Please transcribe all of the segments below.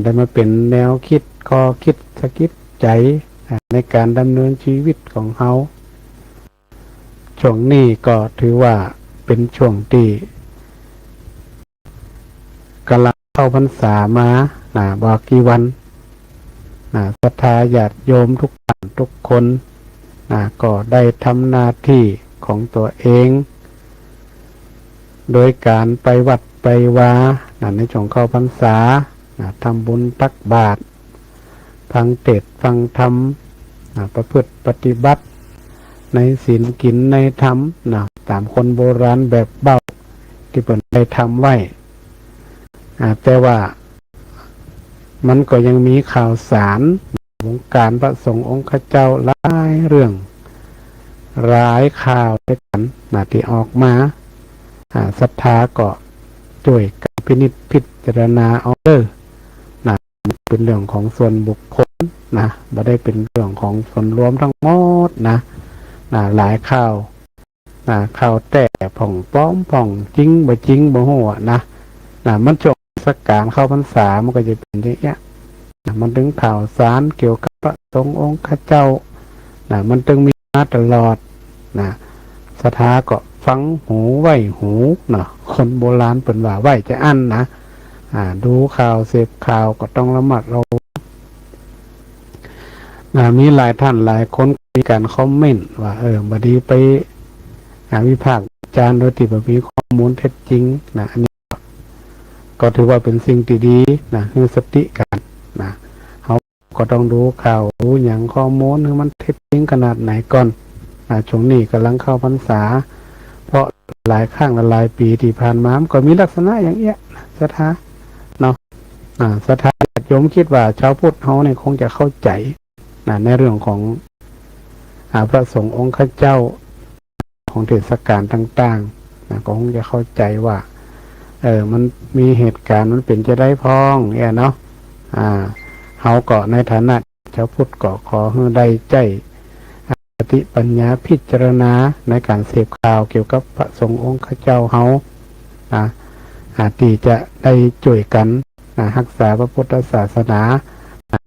ได้มาเป็นแนวคิดข้อคิดสะกิดใจในการดำเนินชีวิตของเขาช่วงนี้ก็ถือว่าเป็นช่วงที่กำลังเข้าพรรษามาบอกกี่วันศรัทธาญาติโยมทุกท่านทุกคนก็ได้ทำหน้าที่ของตัวเองโดยการไปวัดไปวาในช่วงเข้าพรรษาทำบุญตักบาตรฟังเทศน์ฟังธรรมประพฤติปฏิบัติในศีลกินในธรรมตามคนโบราณแบบเบาที่เพิ่นได้ทำไว้แต่ว่ามันก็ยังมีข่าวสารวงการพระสงฆ์องค์เจ้าหลายเรื่องหลายข่าวด้วยกันที่ออกมาศรัทธาก็ช่วยกันพินิจพิจารณาเอาเป็นเรื่องของส่วนบุคคลไม่ได้เป็นเรื่องของส่วนรวมทั้งหมดหลายข่าวข่าวแต่ผ่องป้อมผ่องจริงบ่จริงบ่หัวมันช่วงเทศกาลเข้าพรรษามันก็จะเป็นอย่างเงี้ยมันถึงข่าวสารเกี่ยวกับพระสงฆ์องค์เจ้ามันถึงมีมาตลอดศรัทธาก็ฟังหูไหวหูคนโบราณเป็นว่าไหวจะอั้นดูข่าวเสพข่าวก็ต้องระมัดระวังมีหลายท่านหลายคนมีการคอมเมนต์ว่าบดีไปวิพากษ์วิจารณ์โดยที่แบบมีข้อมูลเท็จจริงอันนี้ก็ถือว่าเป็นสิ่งที่ดีคือสติกันเขาก็ต้องดูข่าวรู้อย่างข้อมูลคือมันเท็จจริงขนาดไหนก่อนช่วงนี้กำลังเข้าพรรษาเพราะหลายครั้งหลายปีที่ผ่านมาก็มีลักษณะอย่างเงี้ยศรัทธาศรัทธาโยมคิดว่าชาวพุทธเขาเนี่ยคงจะเข้าใจในเรื่องของพระสงฆ์องค์เจ้าของเทศกาลต่างก็คงจะเข้าใจว่ามันมีเหตุการณ์มันเป็นจะได้พ้องเนาะเขาก็ในฐานะชาวพุทธก็ขอให้ได้ใจสติปัญญาพิจารณาในการเสพข่าวเกี่ยวกับพระสงฆ์องค์เจ้าเขาที่จะได้ช่วยกันรักษาพระพุทธศาสนา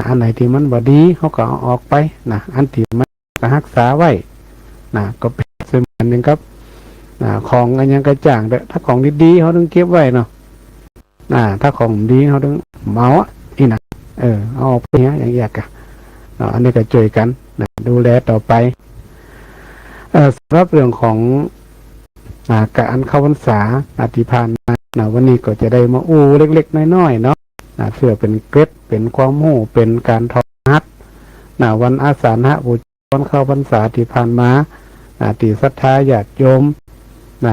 อันไหนที่มันบ่ดีเขาก็เอาออกไปอันที่มันก็รักษาไว้ก็เป็นเสมือนหนึ่งครับของอันยังกระจ่างเด้อถ้าของดีๆเขาต้องเก็บไว้เนาะถ้าของดีเขาต้องเมาอีกเอาออกไปอย่างแยกกันอันนี้ก็ช่วยกันดูแลต่อไปสำหรับเรื่องของการเข้าพรรษาที่ผ่านมาวันนี้ก็จะได้มาเล็กๆน้อยๆเนาะเพื่อเป็นเกร็ดเป็นความรู้เป็นการทอดฮัดวันอาสาฬหบูชาวันเข้าพรรษาที่ผ่านมาที่ศรัทธาญาติโยม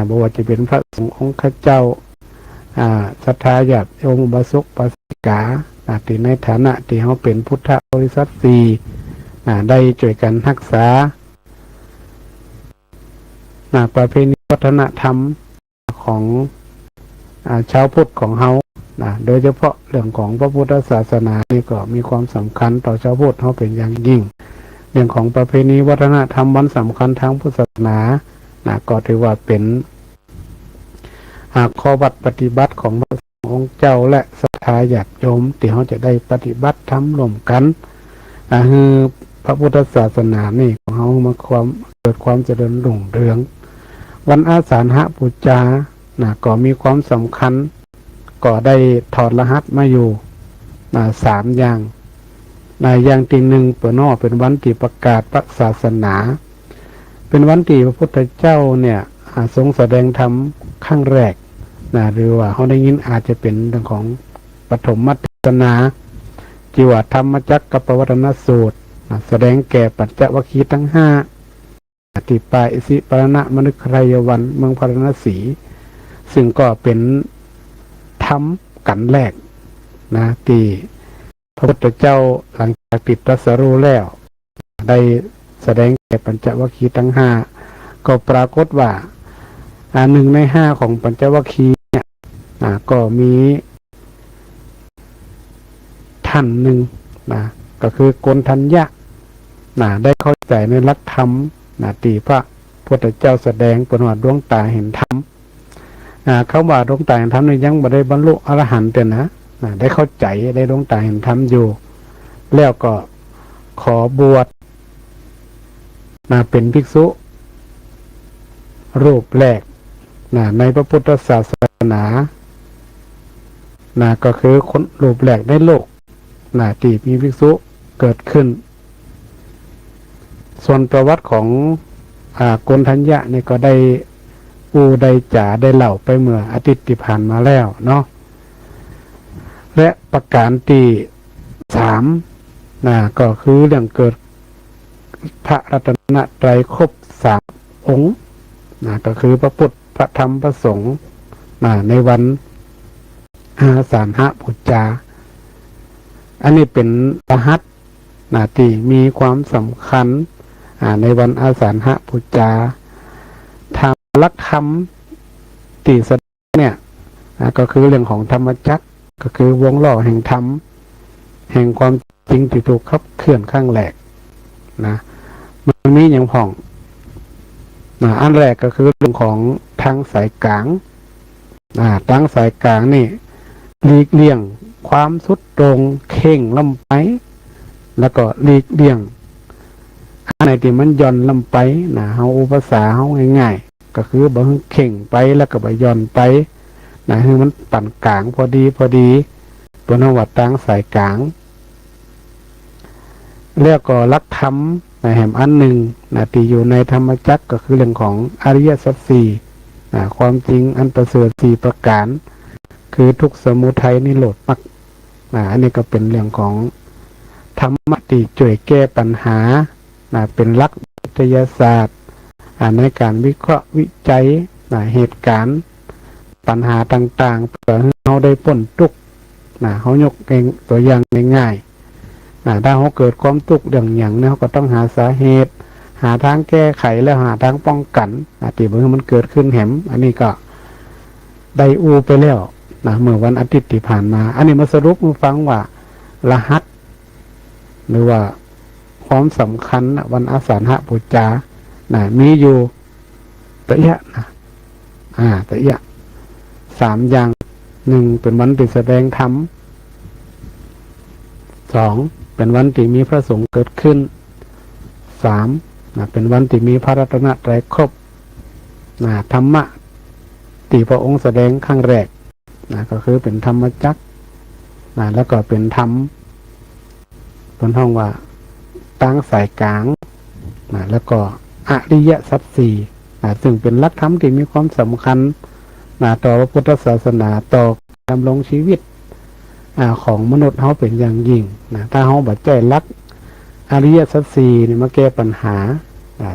บ่ว่าจะเป็นพระสงฆ์องค์เจ้าศรัทธาญาติโยมอุบาสกอุบาสิกาที่ในฐานะที่เขาเป็นพุทธบริษัทสี่ได้ช่วยกันรักษาประเพณีวัฒนธรรมของชาวพุทธของเขาโดยเฉพาะเรื่องของพระพุทธศาสนานี่ก็มีความสำคัญต่อชาวพุทธเขาเป็นอย่างยิ่งเรื่องของประเพณีวัฒนธรรมวันสำคัญทางพุทธศาสนาก็ถือว่าเป็นข้อวัดปฏิบัติของพระสงฆ์เจ้าและศรัทธาญาติโยมที่เขาจะได้ปฏิบัติธรรมร่วมกันคือพระพุทธศาสนานี่ของเขามาเกิดความเจริญรุ่งเรืองวันอาสาฬหบูชาก็มีความสำคัญก็ได้ถอดรหัสมาอยู่3อย่างอย่างที่หนึ่งเปิดนอเป็นวันที่ประกาศพระศาสนาเป็นวันที่พระพุทธเจ้าเนี่ยทรงแสดงธรรมครั้งแรกหรือว่าเขาได้ยินอาจจะเป็นเรื่องของปฐมเทศนาจิวธรรมจักรกับปวัตนสูตรแสดงแก่ปัญจวัคคีย์ทั้ง5ที่ปายสิปรณะมฤคทายวันเมืองพาราณสีซึ่งก็เป็นธรรมกันแรกที่พระพุทธเจ้าหลังจากติดตรัสรู้แล้วได้แสดงแก่ปัญจวัคคีย์ทั้ง5ก็ปรากฏว่า1 ใน 5ของปัญจวัคคีย์เนี่ยก็มีท่านหนึ่งก็คือโกณฑัญญะได้เข้าใจในหลักธรรมที่พระพุทธเจ้าแสดงเป็นว่าดวงตาเห็นธรรมเขาว่าดวงตาเห็นธรรมนี่ยังบ่ได้บรรลุอรหันต์แต่ ได้เข้าใจได้ดวงตาเห็นธรรมอยู่ แล้วก็ขอบวชเป็นภิกษุรูปแรกในพระพุทธศาสนาก็คือคนรูปแรกในโลกที่มีภิกษุเกิดขึ้น ส่วนประวัติของโกณฑัญญะนี่ก็ได้ได้จ่าได้เล่าไปเมื่ออาทิตย์ที่ผ่านมาแล้วเนาะและประการที่3ก็คือเรื่องเกิดพระรัตนตรัยครบ3องค์ก็คือพระพุทธพระธรรมพระสงฆ์ในวันอาสาฬหบูชาอันนี้เป็นรหัสที่มีความสำคัญในวันอาสาฬหบูชาทางหลักธรรมที่แสดงเนี่ยก็คือเรื่องของธรรมจักรก็คือวงล้อแห่งธรรมแห่งความจริงที่ถูกขับเคลื่อนข้างแรกมันมีอย่างผ่องอันแรกก็คือเรื่องของทางสายกลางทางสายกลางนี่หลีกเลี่ยงความสุดตรงเข่งลำไปแล้วก็หลีกเลี่ยงอันไหนที่มันย่อนลำไปเฮาอุปสรรคเฮาง่ายๆก็คือบ่เข่งไปแล้วก็บ่ย่อนไปให้มันปั่นกลางพอดีบนวัดทางสายกลางแล้วก็หลักธรรมแห่งอันหนึ่งที่อยู่ในธรรมจักรก็คือเรื่องของอริยสัจสี่ความจริงอันประเสริฐ4ประการคือทุกข์สมุทัยนิโรธมรรคอันนี้ก็เป็นเรื่องของธรรมะที่ช่วยแก้ปัญหาเป็นหลักวิทยาศาสตร์ในการวิเคราะห์วิจัยเหตุการณ์ปัญหาต่างๆเพื่อให้เราได้พ้นทุกข์เขายกเองตัวอย่างง่ายๆถ้าเขาเกิดความทุกข์อย่างนี้เขาก็ต้องหาสาเหตุหาทางแก้ไขและหาทางป้องกันที่เมื่อมันเกิดขึ้นแหมอันนี้ก็ได้ไปแล้วเมื่อวันอาทิตย์ที่ผ่านมาอันนี้มาสรุปมาฟังว่ารหัสหรือว่าความสำคัญวันอาสาฬหบูชามีอยู่ตะยะตะยะ3อย่าง1เป็นวันที่แสดงธรรม2เป็นวันที่มีพระสงฆ์เกิดขึ้น3เป็นวันที่มีพระรัตนตรัยครบธรรมะที่พระองค์แสดงครั้งแรกก็คือเป็นธรรมจักรแล้วก็เป็นธรรมเป็นห้องว่าตั้งสายกลางแล้วก็อริยสัจสี่ซึ่งเป็นหลักธรรมที่มีความสำคัญต่อพระพุทธศาสนาต่อการดำรงชีวิตของมนุษย์เขาเป็นอย่างยิ่งถ้าเขาบัดใจรักอริยสัจสี่นี่มาแก้ปัญหา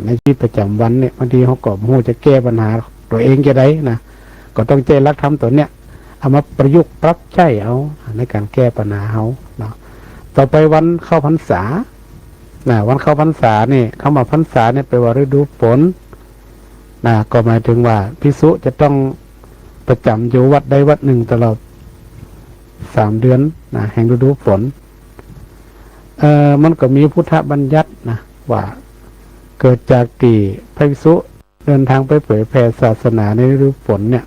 ในชีวิตประจำวันเนี่ยบางทีเขาก็หูจะแก้ปัญหาตัวเองจะได้ก็ต้องใจรักธรรมตัวเนี้ยเอามาประยุกต์ปรับใช้เอาในการแก้ปัญหาเขาต่อไปวันเข้าพรรษาวันเข้าพรรษาเนี่ยเข้ามาพรรษาเนี่ยไปว่าฤดูฝนก็หมายถึงว่าภิกษุจะต้องประจำอยู่วัดใดวัดหนึ่งตลอด3 เดือนแห่งฤดูฝนมันก็มีพุทธบัญญัติว่าเกิดจากที่พระภิกษุเดินทางไปเผยแผ่ศาสนาในฤดูฝนเนี่ย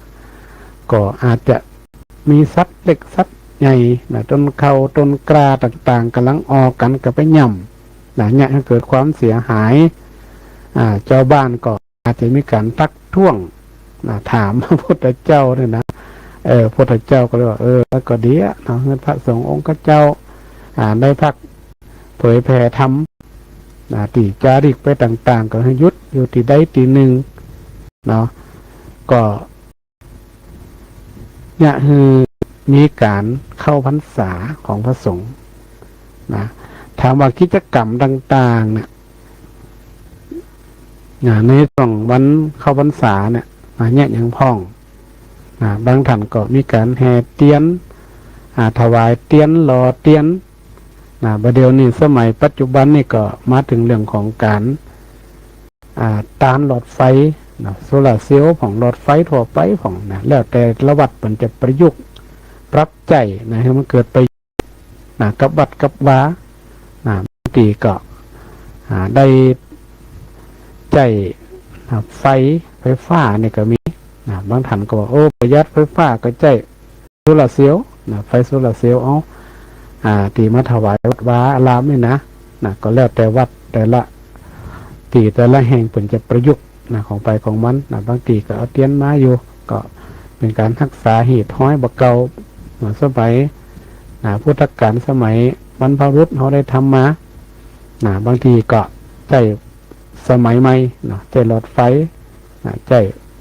ก็อาจจะมีสัตว์เล็กสัตว์ใหญ่ต้นเขาต้นกล้าต่างๆกำลังออกกันกับไปย่ำเนี่ยเกิดความเสียหายเจ้าบ้านก็อาจจะมีการทักท้วงถามพระพุทธเจ้าเนี่ยนะพระพุทธเจ้าก็เลยว่าแล้วก็ดีเงินพระสงฆ์องค์เจ้าได้พักเผยแผ่ธรรมตีจาริกไปต่างๆก็ให้ยุดอยู่ที่ใดที่หนึ่งก็เนี่ยคือมีการเข้าพรรษาของพระสงฆ์ถามว่ากิจกรรมต่างๆเนี่ยในช่วงวันเข้าพรรษาเนี่ยเนี่ยยังพ่องบางท่านก็มีการแห่เทียนถวายเทียนหล่อเทียนประเดี๋ยวนี้สมัยปัจจุบันนี่ก็มาถึงเรื่องของการตานหลอดไฟโซลาร์เซลล์ของหลอดไฟทั่วไปของแล้วแต่ละวัดมันจะประยุกต์ปรับใจให้มันเกิดไปกับวัดกับวาบางทีก็ได้ใจไฟฟ้าเนี่ยก็มีบางท่านก็บอกประหยัดไฟฟ้าก็ใจโซลาร์เซลล์ นะไฟโซลาร์เซลล์เอาตีมาถวายวัดวาอารามนี่นะก็แล้วแต่วัดแต่ละตีแต่ละแห่งเป็นจะประยุกต์ของไปของมันบางตีก็เอาเตียนมาอยู่ก็เป็นการรักษาหีดห้อยบะเกาเหมือนสมัยพุทธกาลสมัยบรรพบุรุษเขาได้ทำมาบางทีก็ใจสมัยใหม่ใจหลอดไฟใจ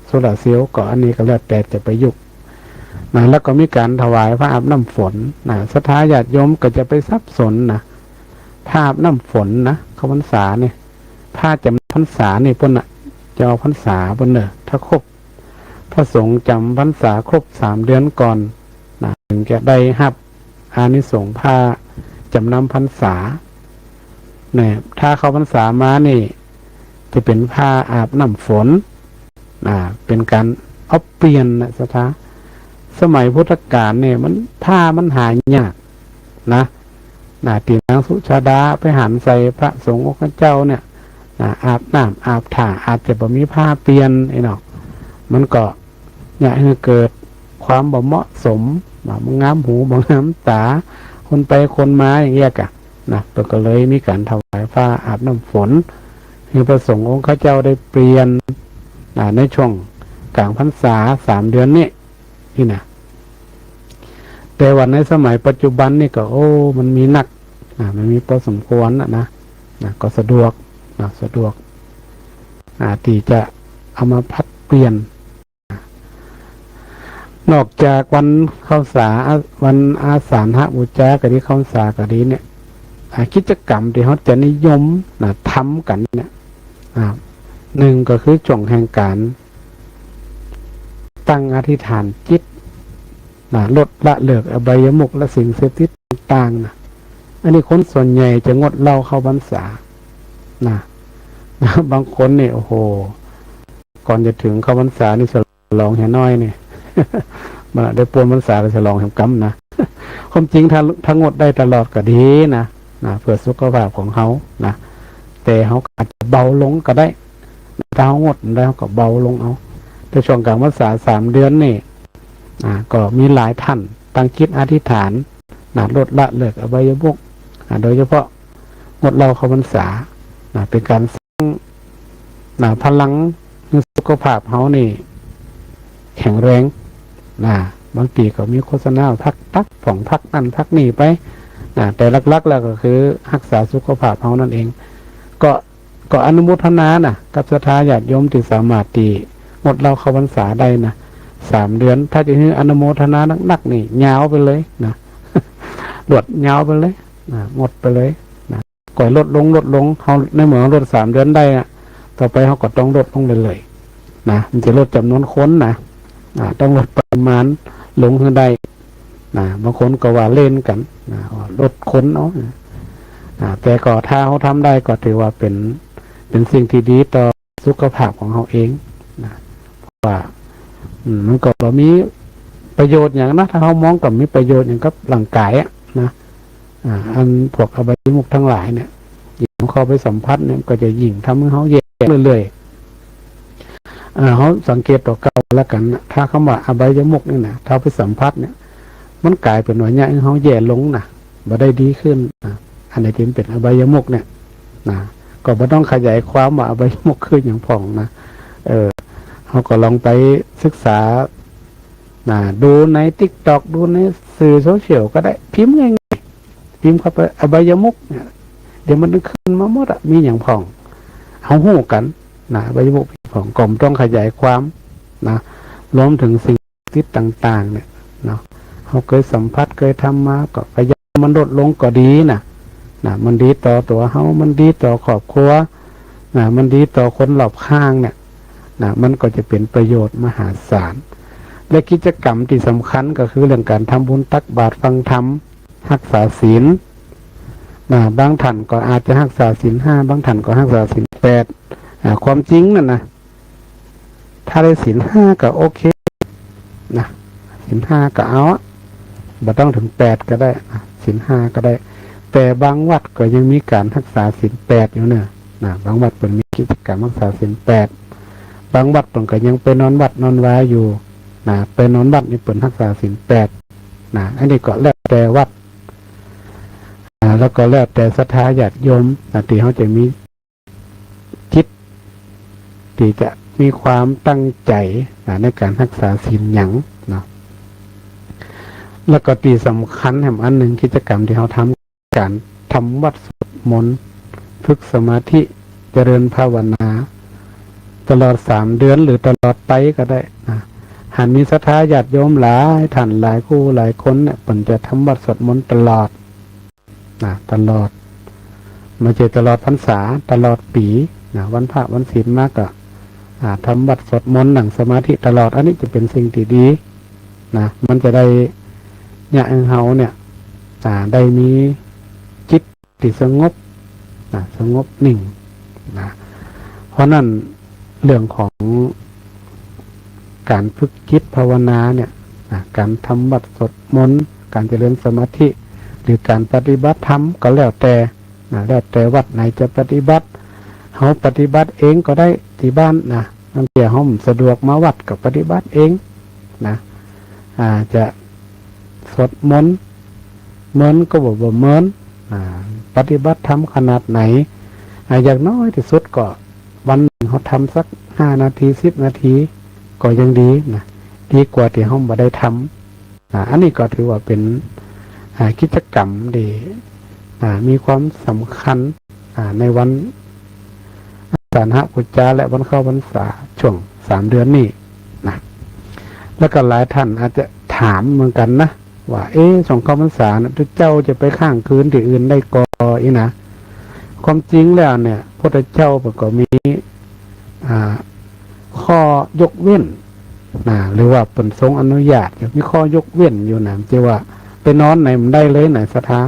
โซลาร์เซลล์ก็อันนี้ก็แล้วแต่จะประยุกต์แล้วก็มีการถวายพระอาบน้ำฝนศรัทธาญาติโยมก็จะไปสับสนพระอาบน้ำฝนเข้าพรรษาเนี่ยผ้าจำพรรษาเนี่ยพนจะเอาพรรษาพนถ้าครบพระสงฆ์จำพรรษาครบ3 เดือนก่อนถึงจะได้รับอานิสงส์ผ้าจำนำพรรษาเนี่ยถ้าเข้าพรรษามานี่จะเป็นผ้าอาบน้ำฝนเป็นการเอาเปลี่ยนศรัทธาสมัยพุทธกาลเนี่ยมันผ้ามันหายากตีนางสุชาดาไปหันใส่พระสงฆ์องค์เจ้าเนี่ยอาบน้ำอาบถ่าอาจจะบ่มีผ้าเปลี่ยนมันก็อยากให้เกิดความบ่เหมาะสมบ่งามหูบ่งามตาคนไปคนมาอย่างเงี้ยตัวก็เลยมีการถวายผ้าอาบน้ำฝนให้พระสงฆ์องค์เจ้าได้เปลี่ยนในช่วงกลางพรรษา3 เดือนนี้นี่แต่วันในสมัยปัจจุบันนี่ก็มันมีนักมันมีพอสมควรก็สะดวกที่จะเอามาพัดเปลี่ยนนอกจากวันเข้าสาวันอาสาฬหบูชากะดีเข้าสากะดีเนี่ยกิจกรรมที่เขาจะนิยมทำกันเนี่ยหนึ่งก็คือช่วงแห่งการตั้งอธิษฐานจิตลดละเลิกอบายมุขและสิ่งเสพติดต่างอันนี้คนส่วนใหญ่จะงดเหล้าเข้าพรรษาบางคนเนี่ยโอ้โหก่อนจะถึงเข้าพรรษานี่ฉลองแห่น้อยเนี่ยมาได้ปวนพรรษาไปฉลองแห่งกรรมความจริงถ้างดได้ตลอดก็ดีเพื่อสุขภาพของเขาแต่เขาอาจจะเบาลงก็ได้ถ้าเขางดได้เขาก็เบาลงเอาในช่วงกลางพรรษา3 เดือนนี่ก็มีหลายท่านตั้งจิตอธิษฐานลดละเลิกอบายมุขโดยเฉพาะงดเหล้าเข้าพรรษาเป็นการสร้างพลังสุขภาพเขานี่แข็งแรงบางทีก็มีโฆษณาพักผ่องพักนั่นพักนี่ไปแต่ลักๆแล้วก็คือรักษาสุขภาพเขานั่นเองก็อนุโมทนากับศรัทธาญาติโยมที่สามารถที่งดเหล้าเข้าพรรษาได้3 เดือนถ้าจะให้อนุโมทนานักๆนี่ยาวไปเลยหลวดยาวไปเลยหมดไปเลยก่อยลดลงเขาในเมืองลด3 เดือนได้ต่อไปเขาก็ต้องลดลงเลยมันจะลดจำนวนคนต้องลดปริมาณลงขึ้นได้บางคนก็ว่าเล่นกันลดคนแต่ก็ถ้าเขาทำได้ก็ถือว่าเป็นสิ่งที่ดีต่อสุขภาพของเขาเองเพราะว่ามันก็มีประโยชน์อย่างถ้าเขามองกับมีประโยชน์อย่างกับร่างกายอันพวกอบายมุขทั้งหลายเนี่ยยิ่งเข้าไปสัมผัสเนี่ยก็จะยิ่งทำให้เขาแย่เรื่อยๆเขาสังเกตต่อเก่าแล้วกันถ้าเขาว่าอบายมุขนี่ถ้าไปสัมผัสเนี่ยมันกลายเป็นว่าเนี่ยเขาแย่ลงบ่ได้ดีขึ้นอันไหนที่เป็นอบายมุขเนี่ยก็ไม่ต้องขยายความว่าอบายมุขคืออย่างผ่องเขาก็ลองไปศึกษาดูใน TikTok ดูในสื่อโซเชียลก็ได้พิมพ์ง่ายๆพิมพ์เข้าไปอบายมุขเนี่ยเดี๋ยวมันขึ้นมาหมดมีอย่างผ่องเขาหู้กันอบายมุขผ่องกลมต้องขยายความรวมถึงสิ่งที่ต่างๆเนี่ยเขาเคยสัมผัสเคยทำมาก็พยายามมันลดลงก็ดีมันดีต่อตัวเขามันดีต่อครอบครัวมันดีต่อคนรอบข้างเนี่ยมันก็จะเป็นประโยชน์มหาศาลและกิจกรรมที่สำคัญก็คือเรื่องการทำบุญตักบาตรฟังธรรมรักษาศีลบางท่านก็อาจจะรักษาศีล 5บางท่านก็รักษาศีล 8ความจริงถ้าได้ศีล 5ก็โอเคศีล 5ก็เอาบ่ต้องถึง8ก็ได้ศีล 5ก็ได้แต่บางวัดก็ยังมีการรักษาศีล 8อยู่บางวัดเป็นมีกิจกรรมรักษาศีล 8บางวัดเพิ่นก็ยังไปนอนวัดนอนวาอยู่ไปนอนวัดนี่เปิ่นรักษาศีล 8 นะอันนี้ก็แล้วแต่วัดแล้วก็แล้วแต่ศรัทธาญาติโยมที่เขาจะมีจิตที่จะมีความตั้งใจในการรักษาศีลหยังเนาะแล้วก็ที่สำคัญแห่งอันหนึ่งกิจกรรมที่เขาทำการทำวัดสวดมนต์ฝึกสมาธิเจริญภาวนาตลอด3 เดือนหรือตลอดไปก็ได้นะหันมีศรัทธาญาติโยมหลายท่านหลายคู่หลายคนเนี่ยผมจะทำวัดสวดมนต์ตลอดนะตลอดไม่ใช่ตลอดพรรษาตลอดปีนะวันพระวันศีลมากก็ทำวัดสวดมนต์หนังสมาธิตลอดอันนี้จะเป็นสิ่งที่ดีนะมันจะได้เนี่ยเฮาเนี่ยได้มีจิตที่สงบสงบนิ่งนะเพราะนั้นเรื่องของการฝึกจิตภาวนาเนี่ยการทำวัดสวดมนต์การเจริญสมาธิหรือการปฏิบัติธรรมก็แล้วแต่วัดไหนจะปฏิบัติเขาปฏิบัติเองก็ได้ที่บ้านนะบางทีเขาสะดวกมาวัดกับปฏิบัติเองนะจะสวดมนต์เหมือนก็บอกว่าเหมือนปฏิบัติธรรมขนาดไหนอย่างน้อยที่สุดก็วันหนึ่งเขาทำสัก5 นาที10 นาทีก็ยังดีนะดีกว่าที่เขาไม่ได้ทำอันนี้ก็ถือว่าเป็นกิจกรรมดีมีความสำคัญในวันสารหปุจจาและวันเข้าพรรษาช่วง3 เดือนนี้นะแล้วก็หลายท่านอาจจะถามเหมือนกันนะว่าช่วงเข้าพรรษานะทุกเจ้าจะไปข้างคืนที่อื่นได้ก่ออีนะความจริงแล้วเนี่ยพระพุทธเจ้าก็มีข้อยกเว้นหรือว่าเป็นทรงอนุญาตมีข้อยกเว้นอยู่นะที่ว่าไปนอนไหนมันได้เลยไหนศรัทธา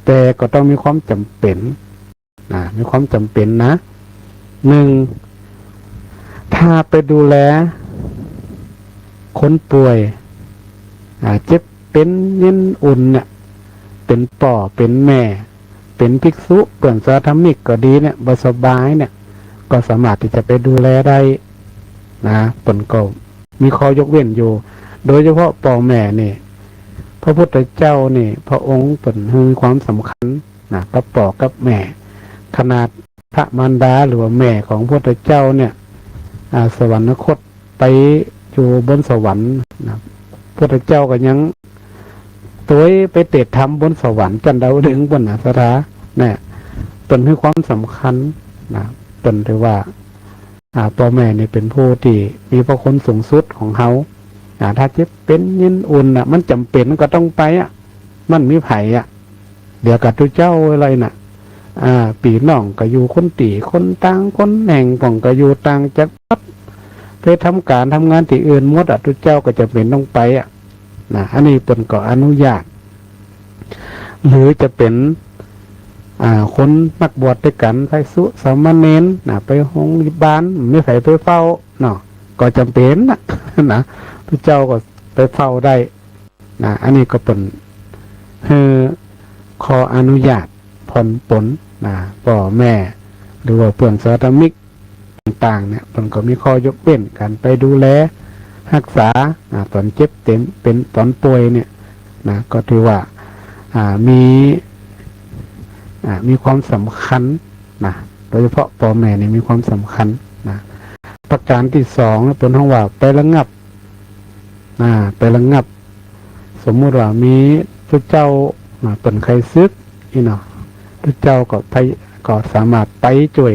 แต่ก็ต้องมีความจำเป็นมีความจำเป็นนะ1ถ้าไปดูแลคนป่วยเจ็บเป็นเย็นอุ่นเนี่ยเป็นป่อเป็นแม่เป็นภิกษุเปื่อนสาธมิกก็ดีเนี่ยบสบายเนี่ยก็สามารถที่จะไปดูแลได้นะผลก็มีข้อยกเว้นอยู่โดยเฉพาะป่อแม่นี่พระพุทธเจ้านี่พระองค์ผลให้ความสำคัญกับป่อกับแม่ขนาดพระมารดาหรือว่าแม่ของพระพุทธเจ้าเนี่ยสวรรคตไปอยู่บนสวรรค์นะพระพุทธเจ้าก็ยังตัวไปเตะทำบนสวรรค์จันดาวดึงบนสถาเนี่ยเป็นให้ความสำคัญนะเป็นถือว่าพ่อแม่นี่เป็นผู้ที่มีพระคุณสูงสุดของเขาถ้าเจ็บเป็นยินอุ่นมันจำเป็นก็ต้องไปมันมีไผ่เดี๋ยวกับทุเจ้าอะไรปีน้องก็อยู่คนตีคนต่างคนแห่งป่องก็อยู่ต่างจังหวัดไปทำการทำงานที่อื่นหมดทุเจ้าก็จะเป็นต้องไปอันนี้เป็นก็อนุญาตหรือจะเป็นคนนักบวชด้วยกันไปสุสามเณรไปห้องบ้านไม่ใส่ไปเฝ้าเนาะก็จำเป็นนะพระเจ้าก็ไปเฝ้าได้อันนี้ก็เป็นขออนุญาตผ่อนปลนพ่อแม่หรือว่าเพื่อนสาธมิกต่างๆเนี่ยมันก็มีข้อยกเว้นกันไปดูแลรักษาตอนเจ็บเป็นตอนป่วยเนี่ยก็ถือว่ามีความสำคัญโดยเฉพาะพ่อแม่เนี่ยมีความสำคัญประการที่2เป็นห้องว่าไประงับสมมุติว่ามีพระเจ้าเป็นใครซึกพระเจ้าก็สามารถไปช่วย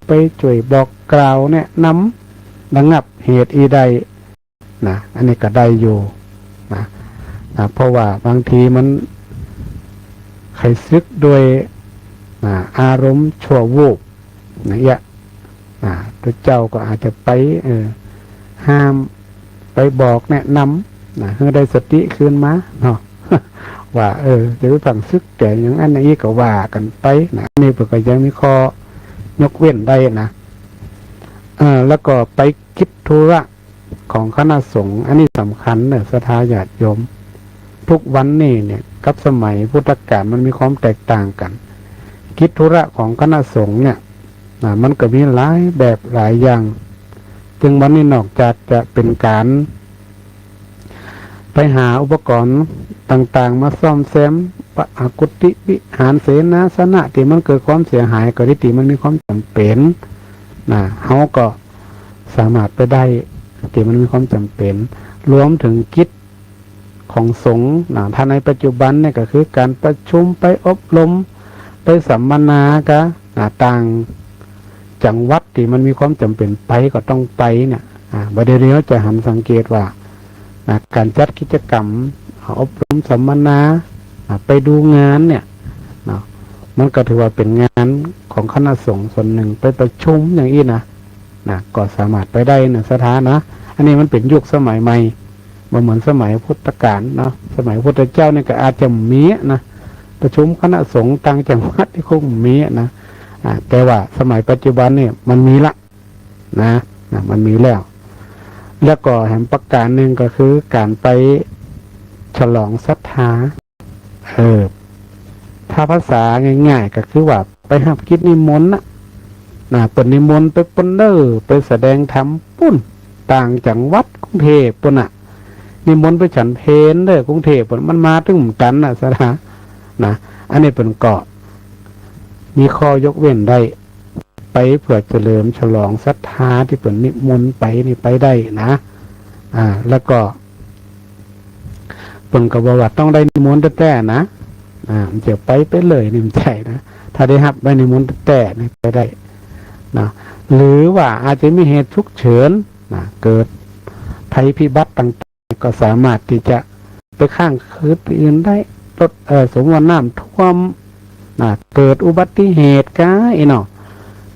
ไปช่วยบอกกล่าวเนี่ยนำระงับเหตุใดอันนี้ก็ได้อยู่เพราะว่าบางทีมันใครซึกโดยอารมณ์ชั่ววูบเนี่ยพระเจ้าก็อาจจะไปห้ามไปบอกแนะนำให้ได้สติคืนมาเนาะว่าจะไปฝังซึกแต่อย่างอันนี้ก็ว่ากันไปนี่เพื่อก็ยังมีข้อยกเว้นได้แล้วก็ไปคิดธุระของคณะสงฆ์อันนี้สำคัญเนี่ยศรัทธาญาติโยมทุกวันนี้เนี่ยกับสมัยพุทธกาลมันมีความแตกต่างกันคิดธุระของคณะสงฆ์เนี่ยมันก็มีหลายแบบหลายอย่างจึงวันนี้นอกจากจะเป็นการไปหาอุปกรณ์ต ต่างๆมาซ่อมแซมปะอากุติวิหารเสนาสนะที่มันเกิดความเสียหายก็ที่มันมีความจำเป็นเฮาก็สามารถไปได้ที่มันมีความจำเป็นรวมถึงกิจของสงฆ์ถ้าในปัจจุบันเนี่ยก็คือการประชุมไปอบรมไปสัมมนากะต่างจังหวัดที่มันมีความจำเป็นไปก็ต้องไปเนี่ยบัดนี้เราจะหันสังเกตว่าการจัดกิจกรรมอบรมสัมมนาไปดูงานเนี่ยมันก็ถือว่าเป็นงานของคณะสงฆ์ส่วนหนึ่งไปประชุมอย่างนี้นะก็สามารถไปได้นะสถานะอันนี้มันเป็นยุคสมัยใหม่เหมือนสมัยพุทธกาลเนาะสมัยพุทธเจ้าเนี่ยก็อาจจะมีนะประชุมคณะสงฆ์ต่างจังหวัดที่คงมีนะแต่ว่าสมัยปัจจุบันเนี่ยมันมีละมันมีแล้วก็แห่งประการหนึ่งก็คือการไปฉลองศรัทธาถ้าภาษาง่ายๆก็คือว่าไปหับกิจนิมนต์เปิดนิมนต์ไปปนเนอร์ไปแสดงธรรมปุ้นต่างจังหวัดกรุงเทพปุ่นนิมนต์ไปฉันเพลเด้อกรุงเทพมันมาถึงกันสถาอันนี้เป็นเกาะมีข้อยกเว้นได้ไปเพื่อเฉลิมฉลองศรัทธาที่เป็นนิมนต์ไปนี่ไปได้นะแล้วก็เป็นกบอกว่าต้องได้นิมนต์แต่นะมันจะไปเลยนิ่มใจนะถ้าได้รับได้นิมนต์แต่นี่ไปได้นะหรือว่าอาจจะมีเหตุฉุกเฉินเกิดภัยพิบัติต่างๆก็สามารถที่จะไปข้างคืนอื่นได้รถสมมติน้ำท่วมเกิดอุบัติเหตุก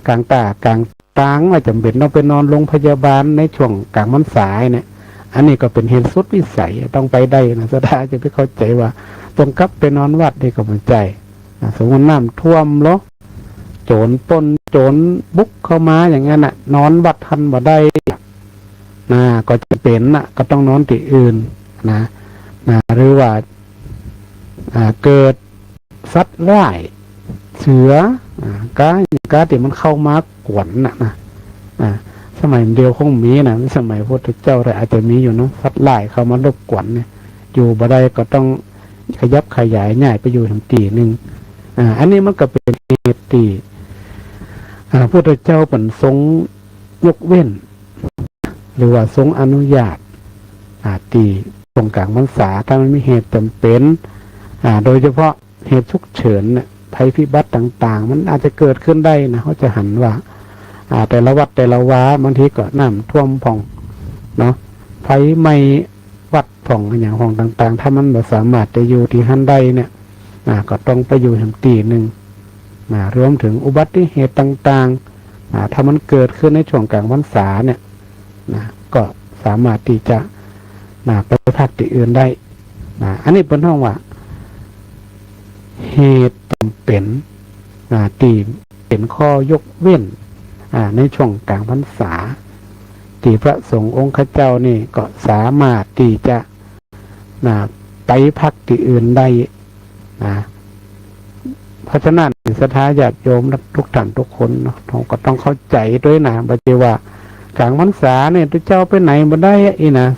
ลางตางไม่จำเป็นต้องไปนอนโรงพยาบาลในช่วงกลางวันสายเนี่ยอันนี้ก็เป็นเหตุสุดวิสัยต้องไปได้นะสถาจะไปเข้าใจว่าตรงกับไปนอนวัดนี่ก็เหมือนใจสมมติน้ำท่วมหรอโจรปล้นโจรบุกเข้ามาอย่างนั้นนอนวัดทันบ่ได้ก็จะเป็นก็ต้องนอนที่อื่นหรือว่าเกิดสัตว์ร้ายเสือกาที่มันเข้ามากวนสมัยเดียวคงมีสมัยพระพุทธเจ้าแต่อาจจะมีอยู่สัตว์ร้ายเข้ามารบกวนเนี่ยอยู่บ่ได้ก็ต้องขยับขยายง่ายไปอยู่ทางตีหนึ่งอันนี้มันก็เป็นเหตุตีพระพุทธเจ้าเป็นทรงยกเว้นหรือว่าทรงอนุญาตตีตรงกลางพรรษาถ้ามันมีเหตุจำเป็นโดยเฉพาะเหตุฉุกเฉินภัยพิบัติต่างๆมันอาจจะเกิดขึ้นได้นะเขาจะหันว่าแต่ละวัดแต่ละวาบางทีก็น้ำท่วมผ่องเนาะไฟไหม้วัดผ่องอย่างห้องต่างๆถ้ามันแบบสามารถจะอยู่ที่หันได้เนี่ยก็ต้องไปอยู่ทางตีหนึ่งรวมถึงอุบัติเหตุต่างๆถ้ามันเกิดขึ้นในช่วงกลางพรรษาเนี่ยก็สามารถที่จะไปพักที่อื่นได้อันนี้เป็นห้องว่าเหตุจำเป็นตีเป็นข้อยกเว้นในช่วงกลางพรรษาที่พระสงฆ์องค์ข้าเจ้านี่ก็สามารถที่จะไปพักที่อื่นได้เพราะฉะนั้นศรัทธาญาติโยมทุกท่านทุกคนเนาะเราก็ต้องเข้าใจด้วยนะบางทีว่ากลางพรรษาเนี่ยทุกเจ้าไปไหนมาได้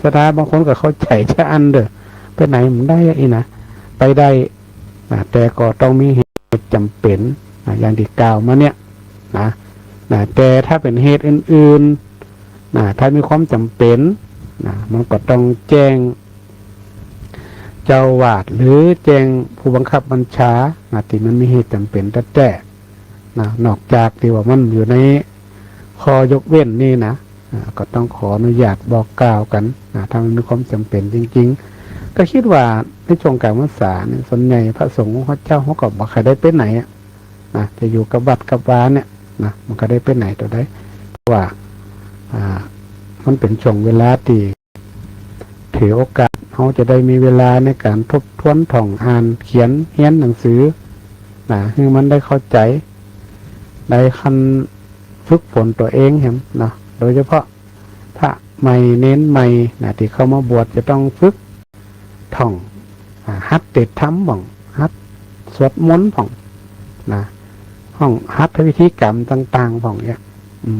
ศรัทธาบางคนก็เข้าใจจะอันเด้อไปไหนมันได้ไปได้แต่ก็ต้องมีเหตุจำเป็นอย่างที่กล่าวมาเนี่ยแต่ถ้าเป็นเหตุอื่นๆถ้ามีความจำเป็นมันก็ต้องแจ้งเจ้าวาดหรือแจ้งผู้บังคับบัญชาที่มันมีเหตุจำเป็นแต่นอกจากที่ว่ามันอยู่ในข้อยกเว้นนี่ก็ต้องขออนุญาตบอกกล่าวกันถ้ามันมีความจำเป็นจริงๆก็คิดว่าในช่วงกลางพรรษาเนี่ยส่วนใหญ่พระสงฆ์พระเจ้าเขาก็บอกใครได้ไปไหนจะอยู่กับวัดกับวาเนี่ยมันก็ได้ไปไหนตัวได้เพราะว่ามันเป็นช่วงเวลาที่ถือโอกาสเขาจะได้มีเวลาในการทบทวนท่องอ่านเขียนเรียนหนังสือให้มันได้เข้าใจได้คันฝึกฝนตัวเองเห็นโดยเฉพาะพระใหม่เน้นใหม่ที่เข้ามาบวชจะต้องฝึกท่องฮัดเต็ดธรรมบ่องฮัดสวดมนต์บ่องห้องฮัดวิธีกรรมต่างๆบ่องเนี่ย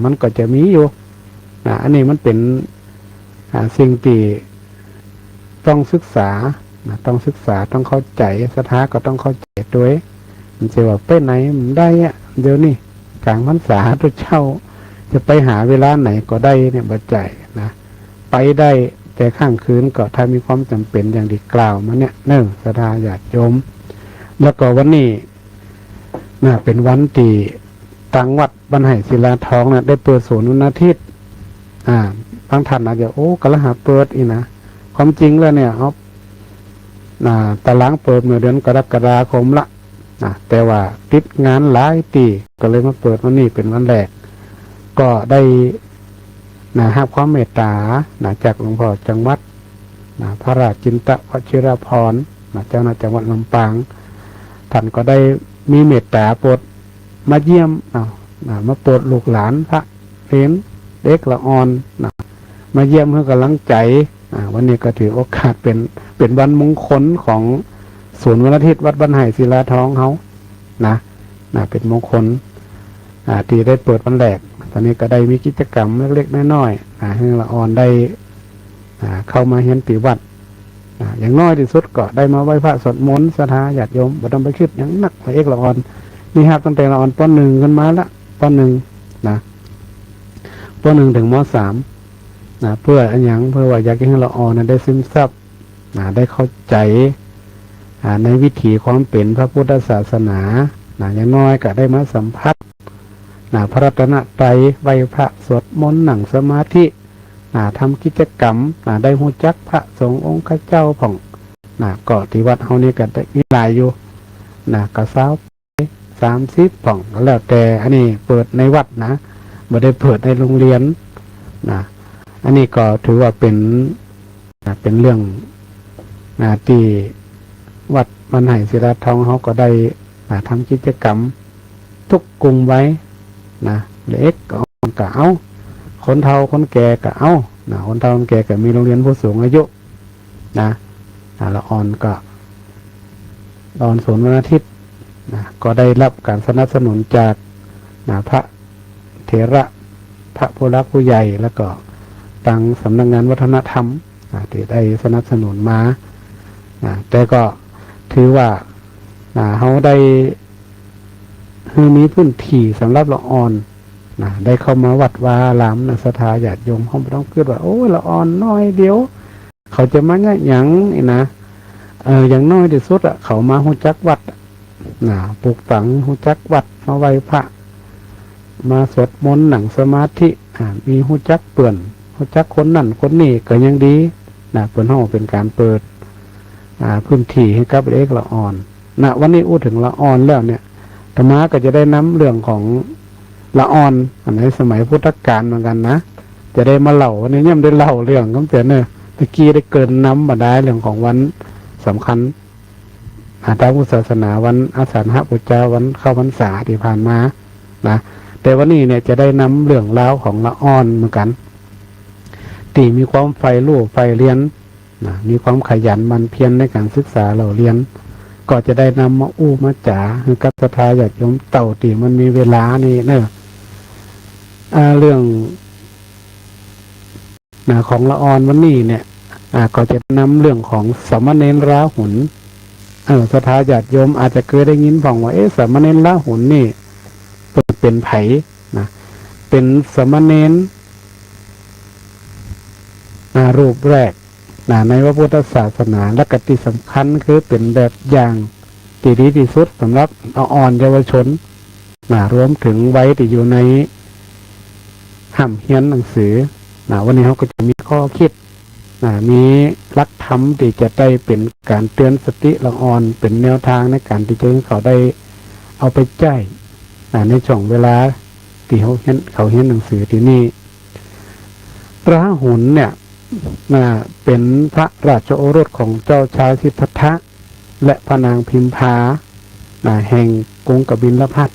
มันก็จะมีอยู่อันนี้มันเป็นสิ่งที่ต้องศึกษา นะต้องศึกษาต้องเข้าใจศรัทธาก็ต้องเข้าใจด้วยมันจะว่าไปไหนมันได้อะเดี๋ยวนี้กลางพรรษาตัวเช่าจะไปหาเวลาไหนก็ได้เนี่ยบัดใจนะไปได้แต่ข้างคืนก็ถ้ามีความจำเป็นอย่างที่กล่าวมาเนี่ยเนิ่งศรัทธาญาติโยมแล้วก็วันนี้นะเป็นวันที่ตังวัดบ้านไห่ศิลาทองนะได้เปิดศูนย์วันอาทิตย์บางท่านอาจจะโอ้กระหาเปิดอีนะความจริงแล้วเนี่ยเขาตารางเปิดเมื่อเดือนกรกฎาคมละแต่ว่าติดงานหลายปีก็เลยมาเปิดวันนี้เป็นวันแรกก็ได้ให้ความเมตตาจากหลวงพ่อจังหวัดพระราชจินตวชิรพรเจ้าหน้าจังหวัดลำปางท่านก็ได้มีเมตตาโปรดมาเยี่ยมมาโปรดลูกหลานพระเห็นเด็กละอ่อนมาเยี่ยมเพื่อกำลังใจวันนี้ก็ถือโอกาสเป็นวันมงคลของศูนย์วันอาทิตย์วัดบ้านไห่ศิลาทองเขาเป็นมงคลที่ได้เปิดวันแรกตอนนี้ก็ได้มีกิจกรรมเล็กๆน้อยๆให้ละอ่อนได้เข้ามาเห็นปีวัดอย่างน้อยที่สุดก็ได้มาไหว้พระสวดมนต์ศรัทธาญาติโยมบ่ต้องไปคิดอย่างหนักไปเอกละอ่อนนี่ครับตั้งแต่ละอ่อนป .1 กันมาละป .1 ป .1 ถึงม .3 เพื่ออันยังเพื่อว่าอยากให้ละอ่อนได้ซึมซับได้เข้าใจในวิถีความเป็นพระพุทธศาสนาอย่างน้อยก็ได้มาสัมผัสพระรัตนตรัยไหว้พระสวดมนต์นั่งสมาธิทำกิจกรรมได้หูจักพระสงฆ์องค์เจ้าผ่องก็ที่วัดเฮานี่ก็ได้มีหลายอยู่ก็30ผ่องแล้วแต่อันนี้เปิดในวัดไม่ได้เปิดในโรงเรียนอันนี้ก็ถือว่าเป็นเรื่องที่วัดบ้านไห่ศิลาทองเขาก็ได้ทำกิจกรรมทุกกลุ่มไว้เล็กก็เอาคนเฒ่าคนแก่ก็เอาคนเฒ่าคนแก่ก็มีโรงเรียนผู้สูงอายุละอ่อนก็ตอนศูนย์วันอาทิตย์ก็ได้รับการสนับสนุนจากพระเถระพระผู้รักผู้ใหญ่แล้วก็ตังสำนักงานวัฒนธรรมที่ได้สนับสนุนมาแต่ก็ถือว่าเขาได้คือมีพื้นที่สำหรับละอ่อนได้เข้ามาวัดวาลามศรัทธาญาติโยมเขาไม่ต้องคิดว่าโอ้ละอ่อนน้อยเดียวเขาจะมาเนี่ยหยังอย่างน้อยที่สุดเขามาหูจักวัดปลูกฝังหูจักวัดมาไหว้พระมาสวดมนต์นั่งสมาธิมีหูจักเปื่อนหูจักคนนั่นคนนี้ก็ยังดีเปิดห้องเป็นการเปิดพื้นที่ให้กับเด็กละอ่อนวันนี้อู้ถึงละอ่อนแล้วเนี่ยธรรมะก็จะได้นำเรื่องของละอ่อนในสมัยพุทธกาลเหมือนกันจะได้มาเล่าวันนี้ย่ำได้เล่าเรื่องก็เปลี่ยนเนี่ยตะกี้ได้เกินน้ำมาได้เรื่องของวันสำคัญทางพุทธศาสนาวันอาสาฬหบูชาวันเข้าพรรษาที่ผ่านมาแต่วันนี้เนี่ยจะได้นำเรื่องราวของละอ่อนเหมือนกันที่มีความใฝ่รู้ใฝ่เรียนมีความขยันหมั่นเพียรในการศึกษาเราเรียนก็จะได้นำมาอู้มาจ๋าคือกับศรัทธาญาติโยมเต่าตีมันมีเวลานี่เรื่องของละอ่อนวันนี้เนี่ยก็จะนำเรื่องของสามเณรราหุลศรัทธาญาติโยมอาจจะเคยได้ยินฟังว่าสามเณรราหุลนี่เป็นไผเป็นสามเณรรูปแรกในพระพุทธศาสนาและกติสำคัญคือเป็นแบบอย่างที่ดีที่สุดสำหรับอ่อนเยาวชนรวมถึงไว้ที่อยู่ในห้ามเฮียนหนังสือวันนี้เขาก็จะมีข้อคิดมีหลักธรรมที่จะได้เป็นการเตือนสติละอ่อนเป็นแนวทางในการที่จะให้เขาได้เอาไปใช้ในช่วงเวลาที่เขาเห็นหนังสือที่นี่ราหุลเนี่ยเป็นพระราชโอรสของเจ้าชายสิทธัตถะและพระนางพิมพาแห่งกรุงกบิลพัสดุ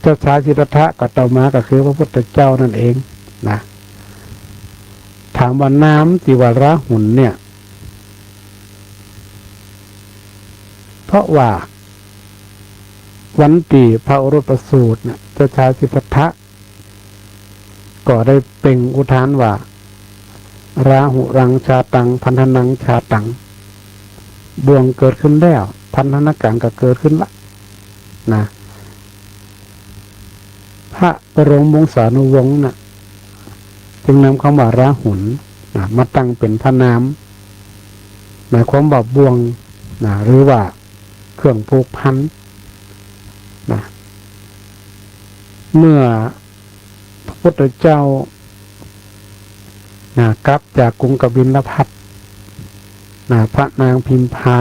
เจ้าชายสิทธัตถะก็ต่อมาก็คือพระพุทธเจ้านั่นเองถามว่าน้ำที่ว่าราหุลเนี่ยเพราะว่าวันที่พระโอรสประสูติเจ้าชายสิทธัตถะก็ได้เปล่งอุทานว่าราหุรังชาตังพันธนังชาตัง บ่วงเกิดขึ้นแล้วพันธนาการก็เกิดขึ้นละนะพระบรมวงศานุวงศ์น่ะจึงนำคำว่าราหุลนะมาตั้งเป็นพระนามหมายความว่าบ่วงนะหรือว่าเครื่องผูกพันนะเมื่อพระพุทธเจ้านะกลับจากกรุงกบิลพัสดุนะพระนางพิมพา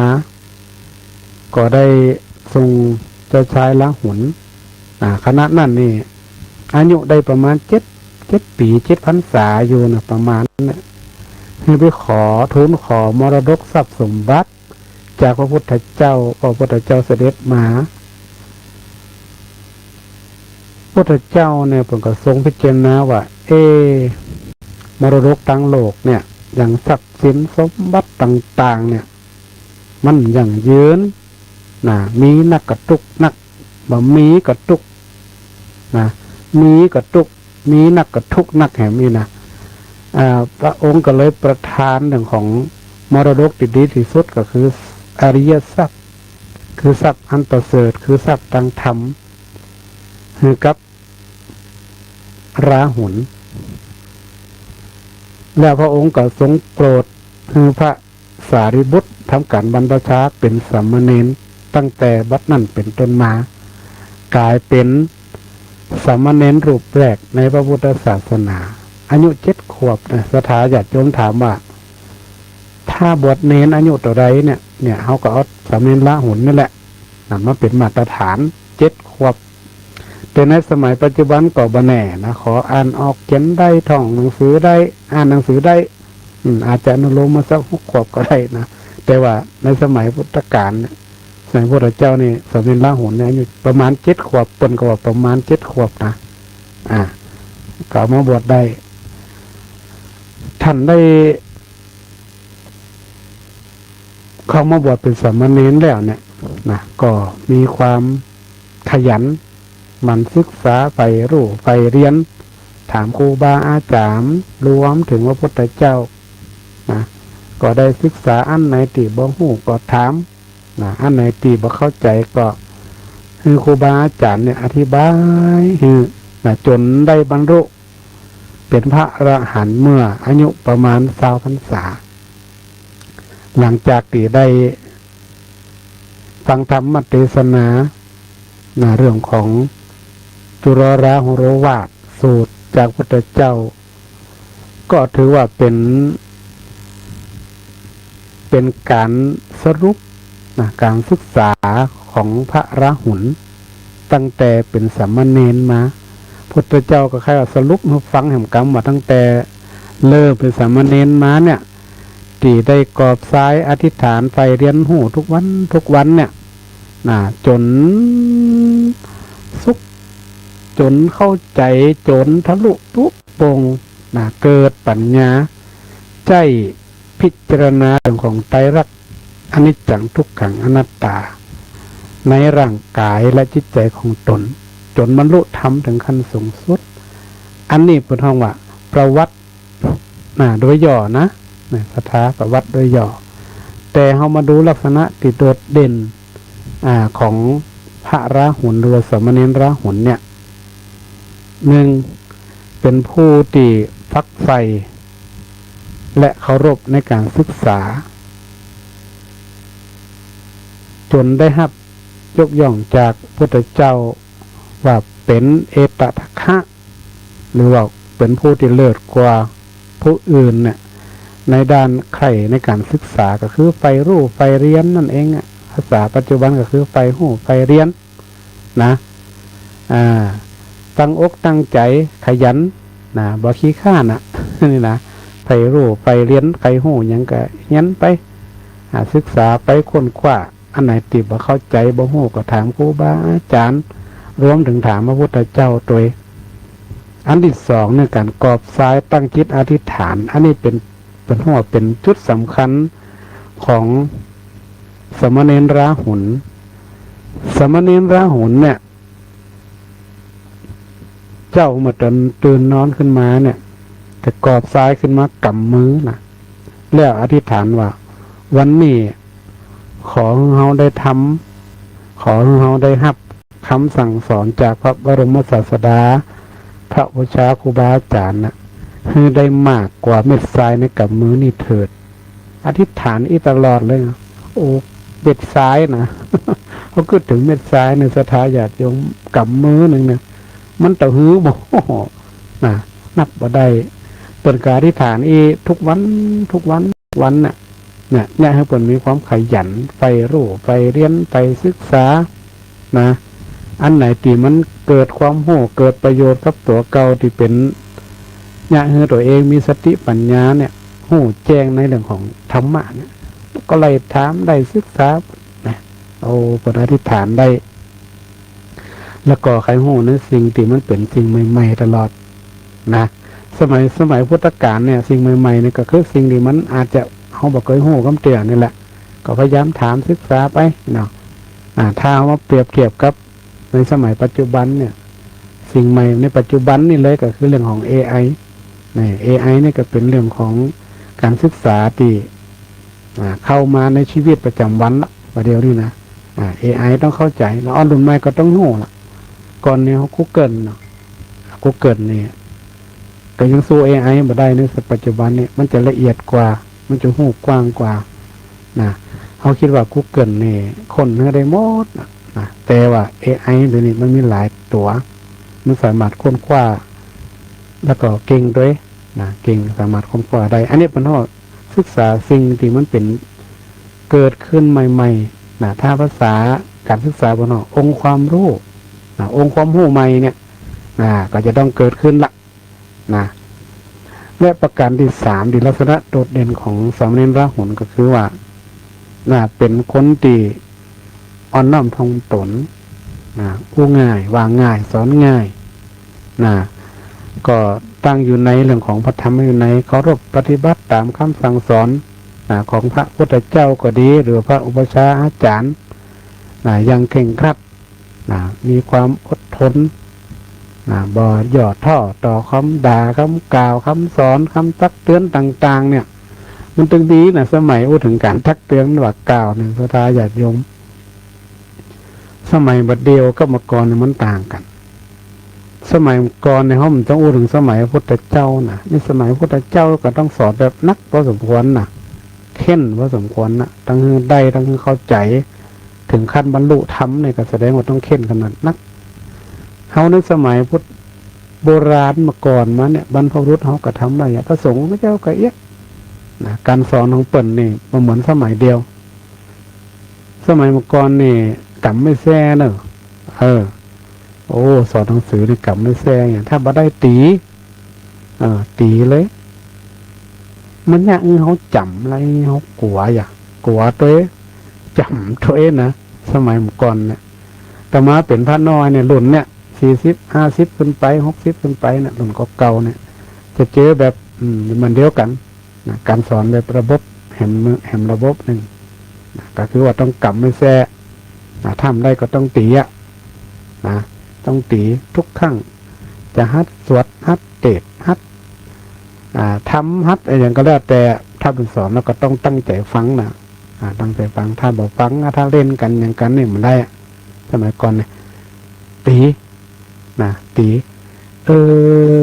ก็ได้ทรงเจ้าชายราหุลคณะนั้นนี่อายุได้ประมาณ7 ปี7 พรรษาอยู่นะประมาณนั้นให้ไปขอทูลขอมรดกทรัพย์สมบัติจากพระพุทธเจ้าเสด็จมาพระพุทธเจ้าเนี่ยผมก็ทรงพิจารณาว่ามรดกต่างโลกเนี่ยอย่างทรัพย์สินสมบัติต่างๆเนี่ยมันอย่างยืนนะมีนักกระตุกนักบ่มีกระตุกนะมีกระตุกมีนักกระทุกนักแห่งนี้นะพระองค์ก็เลยประทานเรื่องของมรดกที่ดีที่สุดก็คืออริยทรัพย์คือทรัพย์อันประเสริฐคือทรัพย์ทางธรรมคือกับราหุลแล้วพระองค์ก็ทรงโปรดคือพระสารีบุตรทำการบรรพชาเป็นสามเณรตั้งแต่บัดนั้นเป็นต้นมากลายเป็นสามเณรรูปแรกในพระพุทธศาสนาอายุ7 ขวบนะศรัทธาญาติโยมถามว่าถ้าบวชเณรอายุเท่าไรเนี่ยเขาก็เอาสามเณรราหุลนี่แหละนำมาเป็นมาตรฐาน7 ขวบแต่ในสมัยปัจจุบันก็บ่แน่นะขออ่านออกเขียนได้ท่องหนังสือได้อ่านหนังสือได้อาจจะอนุโลมมาสัก6 ขวบก็ได้นะแต่ว่าในสมัยพุทธกาลเนี่ยสมัยพระพุทธเจ้านี่สามเณรราหุลเนี่ยอายุประมาณ7 ขวบปนก็ว่าประมาณ7 ขวบนะก็มาบวชได้ท่านได้เข้ามาบวชเป็นสามเณรแล้วเนี่ยนะก็มีความขยันหมั่นศึกษาไปรู้ไปเรียนถามครูบาอาจารย์รวมถึงพระพุทธเจ้านะก็ได้ศึกษาอันไหนที่บ่ฮู้ก็ถามนะอันไหนที่บ่เข้าใจก็คือครูบาอาจารย์เนี่ยอธิบายนะจนได้บรรลุเป็นพระอรหันต์เมื่ออายุประมาณ20 พรรษาหลังจากที่ได้ฟังธรรมเทศนาเรื่องของจุลราหุโรวาทสูตรจากพระพุทธเจ้าก็ถือว่าเป็นการสรุปการศึกษาของพระราหุลตั้งแต่เป็นสามเณรมาพุทธเจ้าก็แค่สรุปมาฟังแห่งกรรมว่าตั้งแต่เริ่มเป็นสามเณรมาเนี่ยที่ได้กอบซ้ายอธิษฐานไปเรียนหูทุกวันเนี่ยจนสุขจนเข้าใจจนทะลุทุกปงเกิดปัญญาใจพิจารณาเรื่องของไตรลักษณ์อนิจจังทุกขังอนัตตาในร่างกายและจิตใจของตนจนบรรลุธรรมถึงขั้นสูงสุดอันนี้เป็นห้องว่าประวัติโดยย่อนะศรัทธาประวัติโดยย่อแต่เรามาดูลักษณะที่โดดเด่นของพระราหุลหรือสามเณรราหุลเนี่ย1เป็นผู้ที่ฟักใฝ่และเคารพในการศึกษาจนได้รับยกย่องจากพระพุทธเจ้าว่าเป็นเอตทัคคะหรือว่าเป็นผู้ที่เลิศกว่าผู้อื่นเนี่ยในด้านใครในการศึกษาก็คือไฟรู้ไฟเรียนนั่นเองภาษาปัจจุบันก็คือไฟหูไฟเรียนนะตั้งอกตั้งใจขยันบ่ขี้ข้านนี่นะไฟรู้ไฟเรียนไฟหูยังก็ยันไปศึกษาไปค้นคว้าอันไหนติบ่เข้าใจบ่ฮู้ก็ถามครูบาอาจารย์รวมถึงถามพระพุทธเจ้าตัวอันที่2เนี่ยการกอบซ้ายตั้งจิตอธิษฐานอันนี้เป็นหัวเป็นจุดสำคัญของสามเณรราหุลสามเณรราหุลเนี่ยเจ้ามาตื่นนอนขึ้นมาเนี่ยแต่กอบซ้ายขึ้นมากำมือแล้วอธิษฐานว่าวันนี้ ขอให้เราได้ทำขอให้เราได้รับคำสั่งสอนจากพระบรมศาสดาพระพุทธครูบาอาจารย์นะให้ได้มากกว่าเม็ดทรายในกับมือนี่เถิดอธิษฐานอีตลอดเลยนะโอ้เม็ดทรายนะ เขาคิดถึงเม็ดทรายในสถาญาติโยมกับมือหนึ่งเนี่ยมันตะหือบ่นะนับบ่ได้เปิดการอธิษฐานอีทุกวันทุกวันวันน่ะเนี่ยให้เปิดมีความขยันไปรู้ไปเรียนไปศึกษานะอันไหนที่มันเกิดความโหเกิดประโยชน์กับตัวเก่าที่เป็นเนี่ยให้ตัวเองมีสติปัญญาเนี่ยโหแจ้งในเรื่องของธรรมะเนี่ยก็ไล่ถามได้ศึกษานะเอาปฏิอธิษฐานได้แล้วก็ใครโหในสิ่งที่มันเป็นสิ่งใหม่ๆตลอดนะสมัยพุทธกาลเนี่ยสิ่งใหม่ๆเนี่ยก็คือสิ่งที่มันอาจจะเขาบอกเคยโหกำเตือนนี่แหละก็พยายามถามศึกษาไปเนาะถ้ามาเปรียบเทียบกับในสมัยปัจจุบันเนี่ยสิ่งใหม่ในปัจจุบันนี่เลยก็คือเรื่องของ AI เนี่ย AI นี่ก็เป็นเรื่องของการศึกษาที่เข้ามาในชีวิตประจำวันละประเดี๋ยวนี้นะAI ต้องเข้าใจแล้วรุ่นใหม่ก็ต้องโง่ละก่อนเนี่ยเขา Google เนาะ Google นี่ก็ยังสู้ AI มาได้ในปัจจุบันนี่มันจะละเอียดกว่ามันจะหูกว้างกว่านะเขาคิดว่า Google นี่คนได้หมดนะแต่ว่า AI เดี๋ยวนี้มันมีหลายตัวมันสามารถค้นคว้าแล้วก็เก่งด้วยนะเก่งสามารถค้นคว้าได้อันนี้เป็นข้อศึกษาสิ่งที่มันเป็นเกิดขึ้นใหม่ๆนะถ้าภาษาการศึกษาบนองค์ความรู้นะองค์ความรู้ใหม่เนี่ยก็จะต้องเกิดขึ้นละนะและประการที่สามที่ลักษณะโดดเด่นของสามเณรราหุลก็คือว่าเป็นคนที่อ่อนน้อมถ่อมตนผู้ง่ายวางง่ายสอนง่ายก็ตั้งอยู่ในเรื่องของพระธรรมอยู่ในเคารพปฏิบัติตามคำสั่งสอนของพระพุทธเจ้าก็ดีหรือพระอุปชฌาย์อาจารย์ยังเคร่งครัดมีความอดทนบ่หย่อท่อต่อคำด่าคำกล่าวคำสอนคำตักเตือนต่างๆเนี่ยมันตึงดีนะสมัยพูดถึงการทักเตือนว่ากล่าวเนี่ยพระทาญาติโยมสมัยบัดเดียวกับเมื่อก่อนเนี่ยมันต่างกันสมัยก่อนในห้องมันต้องพูดถึงสมัยพระพุทธเจ้านะในสมัยพระพุทธเจ้าก็ต้องสอนแบบนักพอสมควรนะเข้นพอสมควรนะตั้งได้ตั้งเข้าใจถึงขั้นบรรลุธรรมเนี่ยก็แสดงว่าต้องเข้นขนาดนักเขาในสมัยพุทธโบราณมาก่อนมาเนี่ยบรรพบุรุษเขาก็ทำอะไรพระสงฆ์พระเจ้าก็เอ๊ะการสอนของเปิ่นนี่มันเหมือนสมัยเดียวสมัยเมื่อก่อนนี่กำไม่แซ่เนอะโอ้สอนหนังสือนี่กำไม่แซ่เนี่ยถ้าบ่ได้ตีตีเลยมันเนี่ยเขาจำอะไรเขากลัวกลัวตัวจำตัวนะสมัยเมื่อก่อนเนี่ยแต่มาเป็นพระน้อยเนี่ยรุ่นเนี่ย40-50ขึ้นไป60ขึ้นไปเนี่ยรุ่นเก่าเนี่ยจะเจอแบบมันเดียวกันการสอนแบบระบบแหมระบบหนึ่งก็คือว่าต้องกำไม่แซ่ทำได้ก็ต้องตีต้องตีทุกครั้งจะฮัดสวดฮัดเตะฮัดทำฮัดอะไรอย่างก็แล้วแต่ถ้าเป็นสอนแล้วก็ต้องตั้งใจฟังตั้งใจฟังถ้าบอกฟังถ้าเล่นกันอย่างกันนี่มันได้สมัยก่อนเนี่ยตี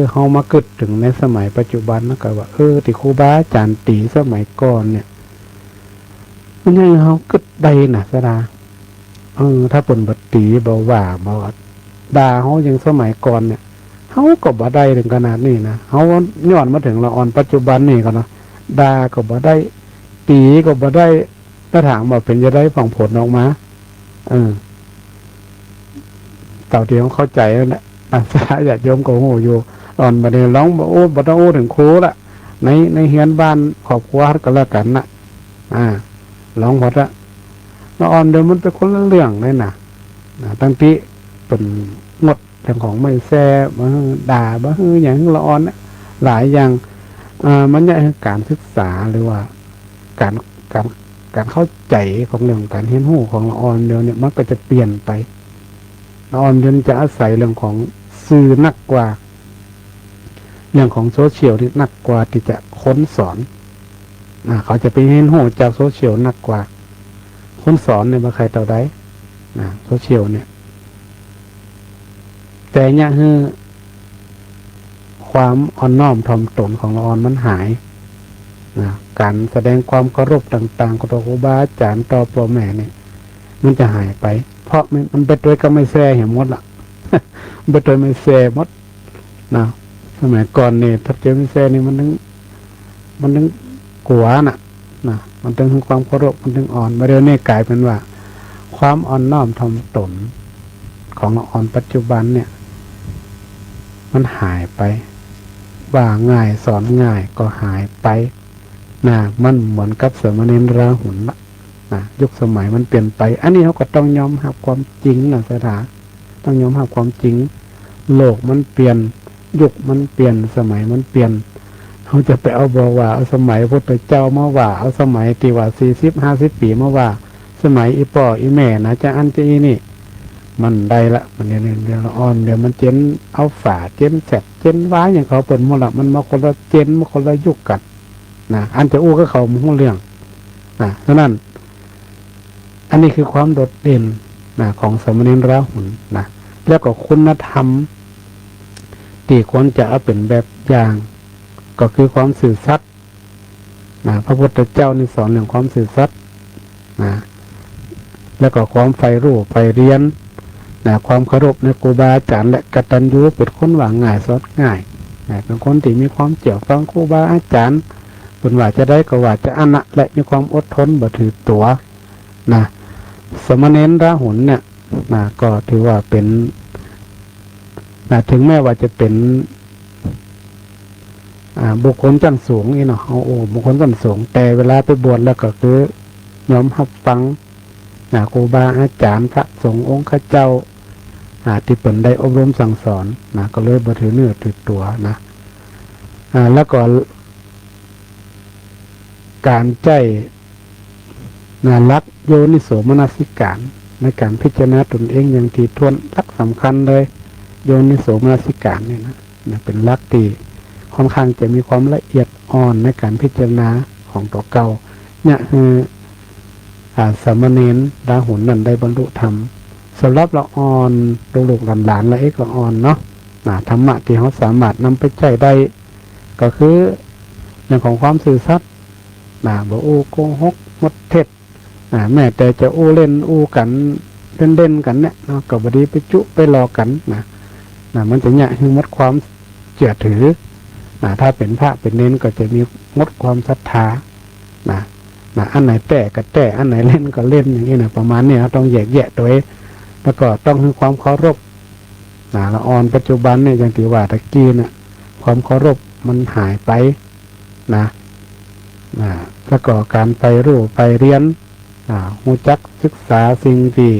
เขามาเกิดถึงในสมัยปัจจุบันนะก็ว่าที่ครูบาอาจารย์ตีสมัยก่อนเนี่ยมันให้เขาเกิดได้นะสดาถ้าปนบัดตีบ่ว่าบ่ด่าเขาอย่างสมัยก่อนเนี่ยเขาก็บ่ได้ถึงขนาดนี้นะเขาย้อนมาถึงละอ่อนปัจจุบันนี่ก็นะด่าก็บ่ได้ตีก็บ่ได้ถ้าถามว่าเป็นจะได้ฝั่งผลออกมาเต่าเดียวเข้าใจแล้วแหละสาญาติโยมก็โหอยู่ตอนมาเดินร้องบอกบ่ต้องถึงครูละในเฮียนบ้านครอบครัวก็แล้วกันนะร้องพอละละอ่อนเดิมมันเป็นคนละเรื่องเลยนะตั้งที่เป็นงดเรื่องของไม่แซ่มาด่าบ้าอย่างละอ่อนเนี่ยหลายอย่างมันเนี่ยการศึกษาหรือว่าการเข้าใจของเรื่องการเห็นหูของละอ่อนเดียวเนี่ยมันก็จะเปลี่ยนไปละอ่อนเดียวจะอาศัยเรื่องของสื่อนักกว่าเรื่องของโซเชียลที่นักกว่าที่จะค้นสอนเขาจะไปเห็นหูจากโซเชียลนักกว่าค คนสอนเนี่ยมาใครต่อได้นะโซเชียลเนี่ยแต่เนี่ยคือความอ่อนน้อมถ่อมตนของละออนมันหายนะการแสดงความเคารพต่างๆกับครูบาอาจารย์ต่อพ่อแม่เนี่ยมันจะหายไปเพราะมันไปด้วยก็ไม่แซ่เห็นหมดละ ไปด้วยไม่แซ่หมดนะสมัยก่อนเนี่ยถ้าเจอไม่แซ่นี่มันถึงกลัวน่ะนะมันถึงความเคารพมันถึงอ่อนมาเดี๋ยวนี้กลายเป็นว่าความอ่อนน้อมถ่อมตนของละออนปัจจุบันเนี่ยมันหายไปว่าง่ายสอนง่ายก็หายไปนะมันเหมือนกับสมณีราหุลละนะยุคสมัยมันเปลี่ยนไปอันนี้เขาก็ต้องยอมรับความจริงนะสถาต้องยอมรับความจริงโลกมันเปลี่ยนยุคมันเปลี่ยนสมัยมันเปลี่ยนเขาจะไปเอาบอกว่าเอาสมัยพระพุทธเจ้ามาว่าเอาสมัยที่ว่า40-50 ปีมาว่าสมัยอีป่ออีแม่นะจะอันจะอีนี่มันได้ละมันเดี๋ยวอ่อนเดี๋ยวมันเจนเอาฝาเจนแสบเจนว้าอย่างเขาเปิดหมดละมันมาคนละเจนมาคนละยุคกันนะอันจะอู้ก็เขามุ่งเรื่องนะฉะนั้นอันนี้คือความโดดเด่นนะของสมณีราหุลนะแล้วก็คุณธรรมที่ควรจะเอาเป็นแบบอย่างก็คือความสื่อสัตย์นะพระพุทธเจ้านี่สอนเรื่องความสื่อสัตย์นะแล้วก็ความใฝ่รู้ใฝ่เรียนนะความเคารพในครูบาอาจารย์และกตัญญูเป็นคนว่าง่ายสอนง่ายนะเป็นคนที่มีความเจี่ยวฟังครูบาอาจารย์เป็นว่าจะได้ก็ว่าจะอันนะและมีความอดทนบ่ถือตัวนะสมณีราหุลเนี่ยนะก็ถือว่าเป็นนะถึงแม้ว่าจะเป็นบุคคลชั้นสูงนี่เนาะบุคคลชั้นสูงแต่เวลาไปบวชแล้วก็คือยอมรับฟังครูบาอาจารย์พระสงฆ์องค์ข้าเจ้าที่เปิ่นได้อบรมสั่งสอนนะก็เลยบ่ถือเนื้อถือตัวนะแล้วก็การใจรักโยนิโสมนสิการในการพิจารณาตนเองอย่างถี่ถ้วนรักสำคัญเลยโยนิโสมนสิการเนี่ยนะเป็นรักที่ค่อนข้างจะมีความละเอียดอ่อนในการพิจารณาของตัวเก่าเนี่ยคือสามเณรราหุลนั่นได้บรรลุธรรมสำหรับละอ่อนลูกหลานละเอกละอ่อนเนาะธรรมะที่เขาสามารถนำไปใช้ได้ก็คือเรื่องของความสื่อสัตย์บ่โกหกมดเท็จแม้แต่จะเล่นกันเล่นกันเนี่ยเนาะก็บ่ดีไปจุไปหลอกกันมันจะเนี่ยคือมดความเชื่อถือถ้าเป็นพระเป็นเน้นก็จะมีงดความศรัทธาอันไหนแต่ก็แต่อันไหนเล่นก็เล่นอย่างนี้นะประมาณนี้ต้องแยกแยะตัวเองแล้วก็ต้องให้ความเคารพละอ่อนปัจจุบันเนี่ยอย่างที่ว่าตะกี้น่ะความเคารพมันหายไปแล้วก็การไปรู้ไปเรียนรู้จักศึกษาสิ่งที่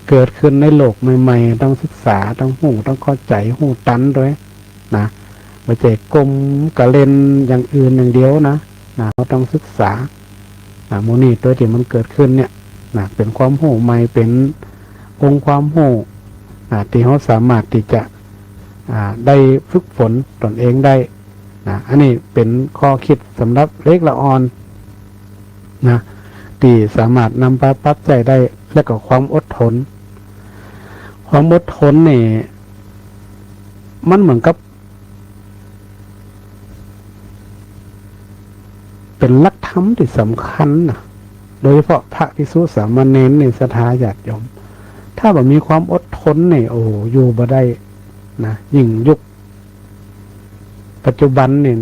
เกิดขึ้นในโลกใหม่ๆต้องศึกษาต้องหูต้องเข้าใจหูตันด้วยไม่ใช่กลมกะเล่นอย่างอื่นอย่างเดียวนะเราต้องศึกษาโมนี่ตัวที่มันเกิดขึ้นเนี่ยเป็นความหูใหม่เป็นองค์ความหูที่เขาสามารถที่จะได้ฝึกฝนตนเองได้อันนี้เป็นข้อคิดสำหรับเล็กละอ่อนที่สามารถนำไปปรับใจได้และก็ความอดทนนี่มันเหมือนกับเป็นหลักธรรมที่สำคัญโดยเฉพาะพระภิกษุสามเณรในศรัทธาญาติโยมถ้าแบบมีความอดทนเนี่ยอยู่บ่ได้ยิ่งยุคปัจจุบันเนี่ย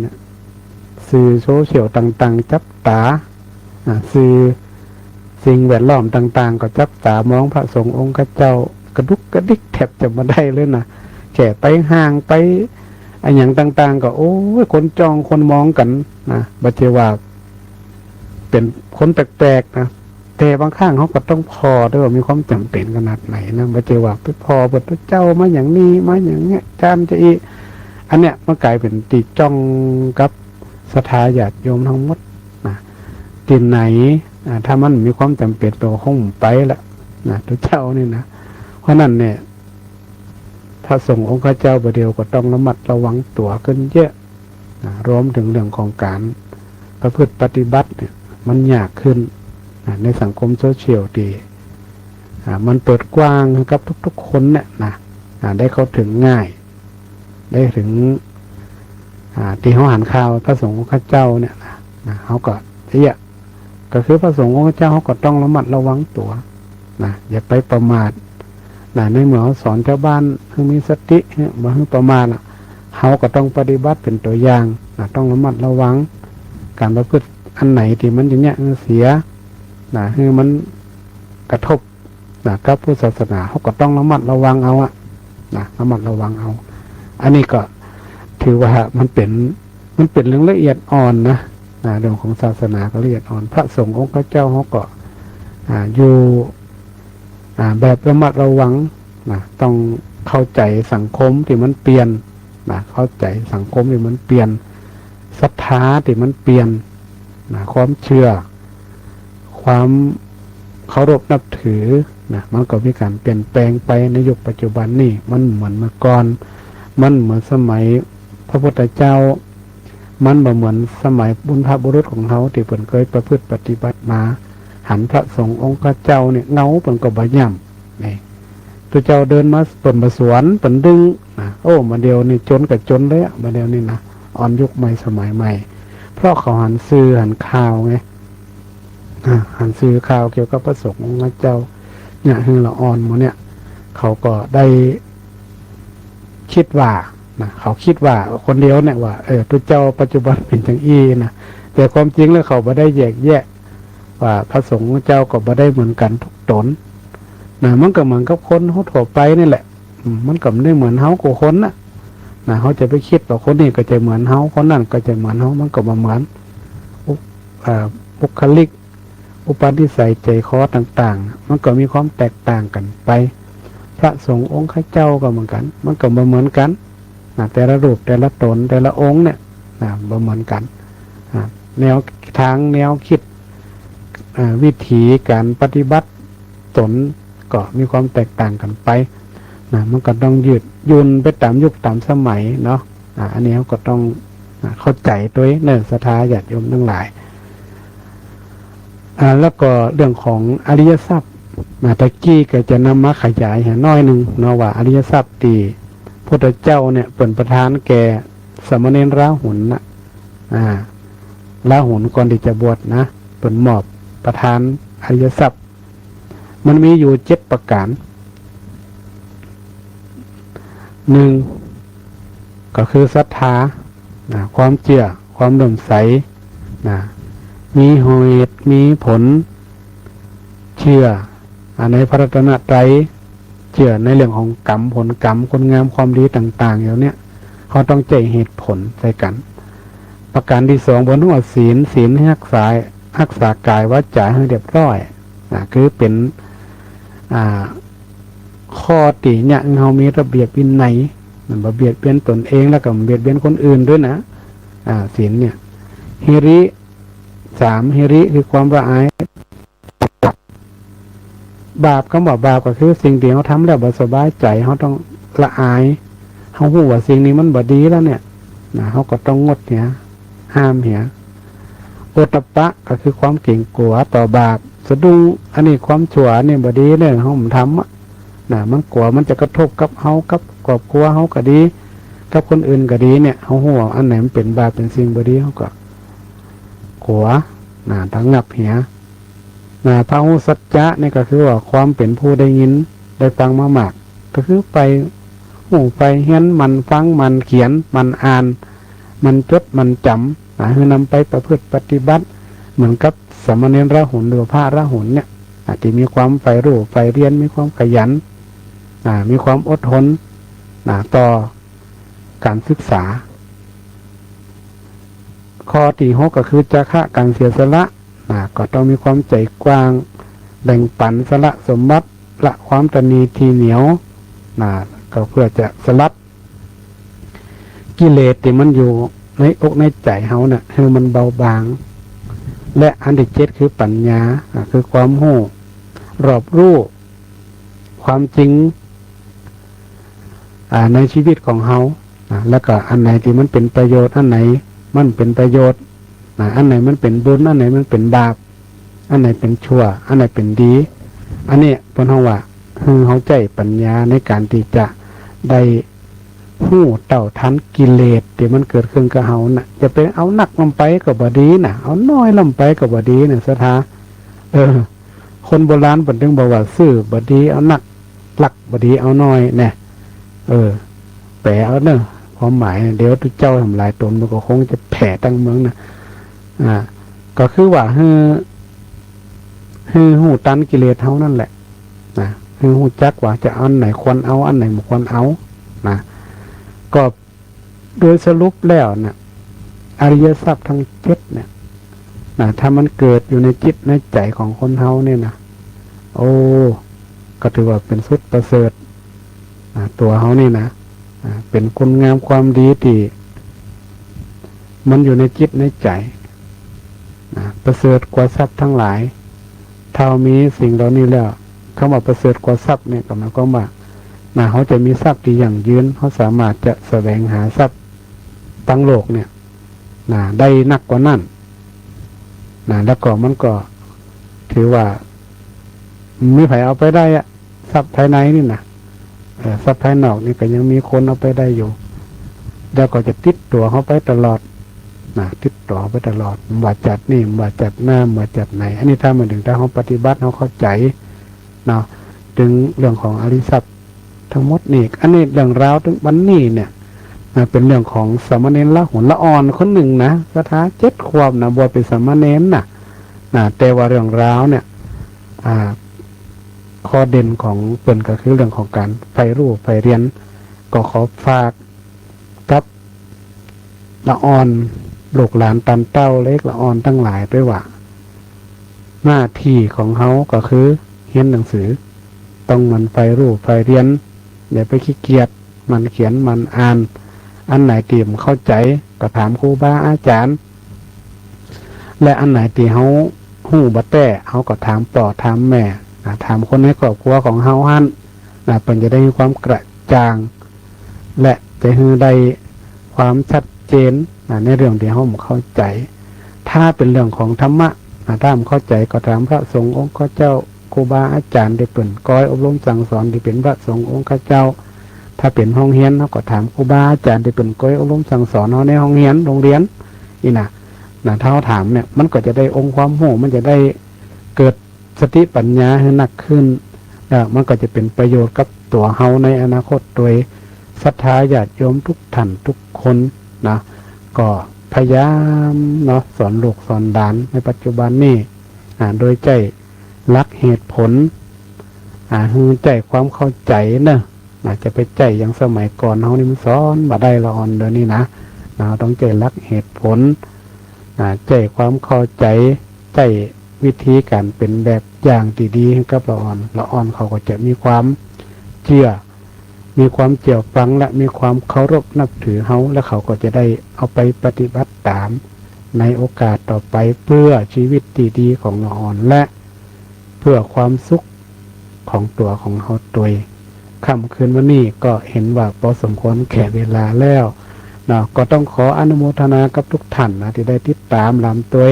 สื่อโซเชียลต่างๆจับตาสื่อสิ่งแวดล้อมต่างๆก็จับตามองพระสงฆ์องค์ข้าเจ้ากระดุกกระดิกแทบจะมาได้เลยแก่ไปห่างไปอย่างต่างๆก็คนจ้องคนมองกันบัจเจว่าเป็นคนแปลกๆแต่บางข้างเขาก็ต้องพอด้วยว่ามีความจำเป็นขนาดไหนบัจเจว่าไปพอพระเจ้ามาอย่างนี้มาอย่างเงี้ยจามจะอีอันเนี้ยมันกลายเป็นตีจ้องกับศรัทธาญาติโยมทั้งหมดที่ไหนถ้ามันมีความจำเป็นตัวห้องไปละพระเจ้านี่เพราะนั้นเนี่ยถ้าส่งองค์ข้าเจ้าประเดียวก็ต้องระมัดระวังตัวขึ้นเยอะรวมถึงเรื่องของการประพฤติปฏิบัติเนี่ยมันยากขึ้น ในสังคมโซเชียลดีมันเปิดกว้างกับทุกๆคนเนี่ยนะได้เข้าถึงง่ายได้ถึงที่เขาหันข่าวพระสงฆ์ของข้าเจ้าเนี่ยนะเขาก็ก็คือพระสงฆ์ของข้าเจ้าเขาก็ต้องระมัดระวังตัวอย่าไปประมาทในเมื่อเขาสอนชาวบ้านให้มีสติบ่ให้ประมาทเขาก็ต้องปฏิบัติเป็นตัวอย่างต้องระมัดระวังการประพฤติอันไหนที่มันอย่างเงี้ยเสียให้มันกระทบกับพุทธศาสนาเขาก็ต้องระมัดระวังเอาระมัดระวังเอาอันนี้ก็ถือว่ามันเป็นเรื่องละเอียดอ่อนนะเรื่องของศาสนาก็ละเอียดอ่อนพระสงฆ์องค์พระเจ้าเขาก็อยู่แบบระมัดระวังต้องเข้าใจสังคมที่มันเปลี่ยนเข้าใจสังคมที่มันเปลี่ยนศรัทธาที่มันเปลี่ยนความเชื่อความเคารพนับถือมันก็มีการเปลี่ยนแปลงไปในยุคปัจจุบันนี่มันเหมือนเมื่อก่อนมันเหมือนสมัยพระพุทธเจ้ามันเหมือนสมัยบุญพบุรุษของเขาที่เพิ่นเคยประพฤติปฏิบัติมาหันพระสงฆ์องค์พระเจ้าเนี่ยเงาเพิ่นก็บ่ย่ำนี่ตัวเจ้าเดินมาเปิ่นมาสวนเปิ่นดึงโอ้มาเดียวนี่จนกับจนเลยมาเดียวนี่นะอ่อนยุคใหม่สมัยใหม่เพราะเขาหันซื้อหันข่าวไงหันซื้อข่าวเกี่ยวกับพระสงฆ์องค์พระเจ้าเนี่ยคือละอ่อนหมดเนี่ยเขาก็ได้คิดว่าเขาคิดว่าคนเดียวเนี่ยว่าตัวเจ้าปัจจุบันเป็นจังอี้นะแต่ความจริงแล้วเขาบ่ได้แยกแยะว่าพระสงฆ์เจ้าก็บ่ได้เหมือนกันทุกตนมันก็เหมือนกับคนเขาทั่วไปนี่แหละมันก็ไม่ได้เหมือนเฮากับคนเขาจะไปคิดว่าคนนี้ก็จะเหมือนเฮาคนนั้นก็จะเหมือนเฮามันก็บ่เหมือนบุคลิกอุปนิสัยใจคอต่างๆมันก็มีความแตกต่างกันไปพระสงฆ์องค์ข้าเจ้าก็เหมือนกันมันก็บ่เหมือนกันแต่ละรูปแต่ละตนแต่ละองค์เนี่ยบ่เหมือนกันแนวทางแนวคิดวิธีการปฏิบัติตนก็มีความแตกต่างกันไปมันก็ต้องยืดยุนไปตามยุคตามสมัยเนาะอันนี้ก็ต้องเข้าใจด้วยเนื้อศรัทธาญาติโยมทั้งหลายแล้วก็เรื่องของอริยทรัพย์ตะกี้ก็จะนำมาขยายน้อยหนึ่งเนาะว่าอริยทรัพย์ตีพุทธเจ้าเนี่ยเป็นประธานแก่สมณเณรราหุลราหุลก่อนที่จะบวชนะเป็นมอบประธานอริยทรัพย์มันมีอยู่7ประการ1ก็คือศรัทธาความเชื่อความเลื่อมใสมีเหตุมีผลเชื่อในพระรัตนตรัยเชื่อในเรื่องของกรรมผลกรรมคุณงามความดีต่างๆอย่างเนี้ยเขาต้องใจเหตุผลใส่กันประการที่2บนหัวศีลให้รักษากายวาจาให้เรียบร้อยคือเป็นข้อติเนี่ยเรามีระเบียบวินัยมันบ่เบียดเบียนตนเองแล้วก็เบียดเบียนคนอื่นด้วยนะศีลเนี่ยฮิริ3ฮิริคือความละอายบาปคำว่าบาปก็คือสิ่งที่เขาทำแล้วบ่สบายใจเขาต้องละอายเขารู้ว่าสิ่งนี้มันบ่ดีแล้วเนี่ยเขาก็ต้องงดเหียห้ามเหียโอตตัปปะก็คือความเกรงกลัวต่อบาปสะดุ้งอันนี้ความชั่วเนี่ยบ่ดีเนี่ยเขาทำมันกลัวมันจะกระทบกับเขากับครอบครัวเขาก็ดีกับคนอื่นก็ดีเนี่ยเขาหัวอันไหนมันเป็นบาปเป็นสิ่งบ่ดีเขาก็กลัวทั้งงับเหียพระหูสัจจะนี่ก็คือว่าความเป็นผู้ได้ยินได้ฟังมามากก็คือไปหูไปเห็นมันฟังมันเขียนมันอ่านมันจดมันจำคือนำไปประพฤติปฏิบัติเหมือนกับสมณเณรราหุลหรือพระราหุลเนี่ยที่มีความใฝ่รู้ใฝ่เรียนมีความขยันมีความอดทนต่อการศึกษาข้อที่6ก็คือจาคะการเสียสละก็ต้องมีความใจกว้างแบ่งปันสละสมบัติละความตนีทีเหนียวก็เพื่อจะสลัดกิเลสที่มันอยู่ในอกในใจเขาเนี่ยให้มันเบาบางและอันที่7คือปัญญาคือความรู้รอบรู้ความจริงในชีวิตของเขาแล้วก็อันไหนที่มันเป็นประโยชน์อันไหนมันเป็นประโยชน์อันไหนมันเป็นบุญอันไหนมันเป็นบาป อันไหนเป็นชั่วอันไหนเป็นดีอันนี้เพิ่นเฮาว่าเขาใจปัญญาในการที่จะได้หู้เต่าทันกิเลสที่มันเกิดขึ้นกับเฮาน่ะจะไปเอาหนักลงไปก็บ่ดีน่ะเอาน้อยลงไปก็บ่ดีน่ะสถาคนโบราณเพิ่นถึงบอกว่าซื้อบ่ดีเอาหนักหลักบ่ดีเอาน้อยแน่แปลเอาเนอะความหมายเดี๋ยวทุกเจ้าทำลายตนมันก็คงจะแผ่ตั้งเมืองนะก็คือว่าหูตันกิเลสเท่านั่นแหละนะหูจักว่าจะอันไหนควรเอาอันไหนไม่ควรเอานะก็โดยสรุปแล้วนะอริยทรัพย์ทั้งเจ็ดเนี่ยนะถ้ามันเกิดอยู่ในจิตในใจของคนเฮาเนี่ยนะโอ้ก็ถือว่าเป็นสุดประเสริฐตัวเฮานี่นะเป็นคุณงามความดีที่มันอยู่ในจิตในใจประเสริฐกว่าทรัพย์ทั้งหลายถ้ามีสิ่งเหล่านี้แล้วคำว่าประเสริฐกว่าทรัพย์เนี่ยก็หมายความว่าเขาจะมีทรัพย์ที่อย่างยืนเขาสามารถจะแสวงหาทรัพย์ตั้งโลกเนี่ยได้นักกว่านั้นแล้วก็มันก็ถือว่าไม่ไผเอาไปได้อะทรัพย์ภายในนี่นะทรัพย์ภายนอกนี่ก็ยังมีคนเอาไปได้อยู่แล้วก็จะติดตัวเขาไปตลอดติดต่อไปตลอดว่าจัดนี่ว่าจัดหน้าว่าจัดไหนอันนี้ถ้ามาถึงถ้าเขาปฏิบัติเขาเข้าใจถึงเรื่องของอริยทรัพย์ทั้งหมดนี่อันนี้เรื่องราวถึงวันนี้เนี่ยเป็นเรื่องของสามเณรละหุนละอ่อนคนหนึ่งนะสถา7 ขวบนะบวชเป็นสามเณรแต่ว่าเรื่องราวเนี่ยข้อเด่นของเปิ่นก็คือเรื่องของการไปรู้ไปเรียนก็ขอฝากกับละอ่อนลูกหลานตันเต้าเล็กละอ่อนทั้งหลายด้วยว่าหน้าที่ของเขาก็คือเรียนหนังสือต้องมันไปรู้ไปเรียนอย่าไปขี้เกียจมันเขียนมันอ่านอันไหนที่มันเข้าใจก็ถามครูบาอาจารย์และอันไหนที่เขาหูบ่แต้เขาก็ถามพ่อถามแม่ถามคนในครอบครัวของเฮาหั่นเพิ่นจะได้มีความกระจ่างและจะได้ความชัดเจนในเรื่องที่เฮาบ่เข้าใจถ้าเป็นเรื่องของธรรมะถ้าไม่เข้าใจก็ถามพระสงฆ์องค์เจ้าครูบาอาจารย์ที่เพิ่นก้อยอบรมสั่งสอนที่เป็นพระสงฆ์องค์เจ้าถ้าเป็นห้องเรียนเฮาก็ถามครูบาอาจารย์ที่เพิ่นก้อยอบรมสั่งสอนเฮาในห้องเรียนโรงเรียนนี่ถ้าเฮาถามเนี่ยมันก็จะได้องค์ความรู้มันจะได้เกิดสติปัญญาให้หนักขึ้นมันก็จะเป็นประโยชน์กับตัวเฮาในอนาคตโดยศรัทธาญาติโยมทุกท่านทุกคนก็พยายามสอนลูกสอนหลานในปัจจุบันนี้โดยใจรักเหตุผลใจความเข้าใจจะไปใจอย่างสมัยก่อนเฮานี่มันสอนบ่ได้ละอ่อนเดี๋ยวนี้ต้องใจรักเหตุผลใจความเข้าใจใจวิธีการเป็นแบบอย่างที่ดีให้กับละอ่อนเขาก็จะมีความเชื่อมีความเจียวฟังและมีความเคารพนับถือเฮาและเขาก็จะได้เอาไปปฏิบัติตามในโอกาสต่อไปเพื่อชีวิตที่ดีของละอ่อนและเพื่อความสุขของตัวของเฮาตัวค่ำคืนวันนี้ก็เห็นว่าพอสมควรแก่เวลาแล้วก็ต้องขออนุโมทนากับทุกท่านที่ได้ติดตามลำตัว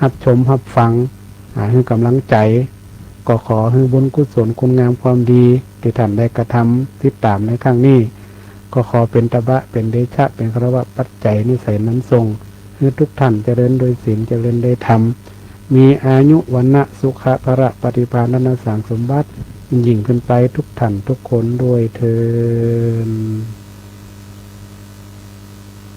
รับชมรับฟังให้กำลังใจก็ขอให้บุญกุศลคุณงามความดีที่ท่านได้กระทำติดตามในครั้งนี้ก็ขอเป็นตบะเป็นเดชะเป็นคารวะปัจจัยนิสัยนั้นทรงให้ทุกท่านเจริญโดยศีลเจริญโดยธรรมมีอายุวันนะสุขะภระปฏิภาณนาสังสมบัติยิ่งขึ้นไปทุกท่านทุกคนด้วยเทอญ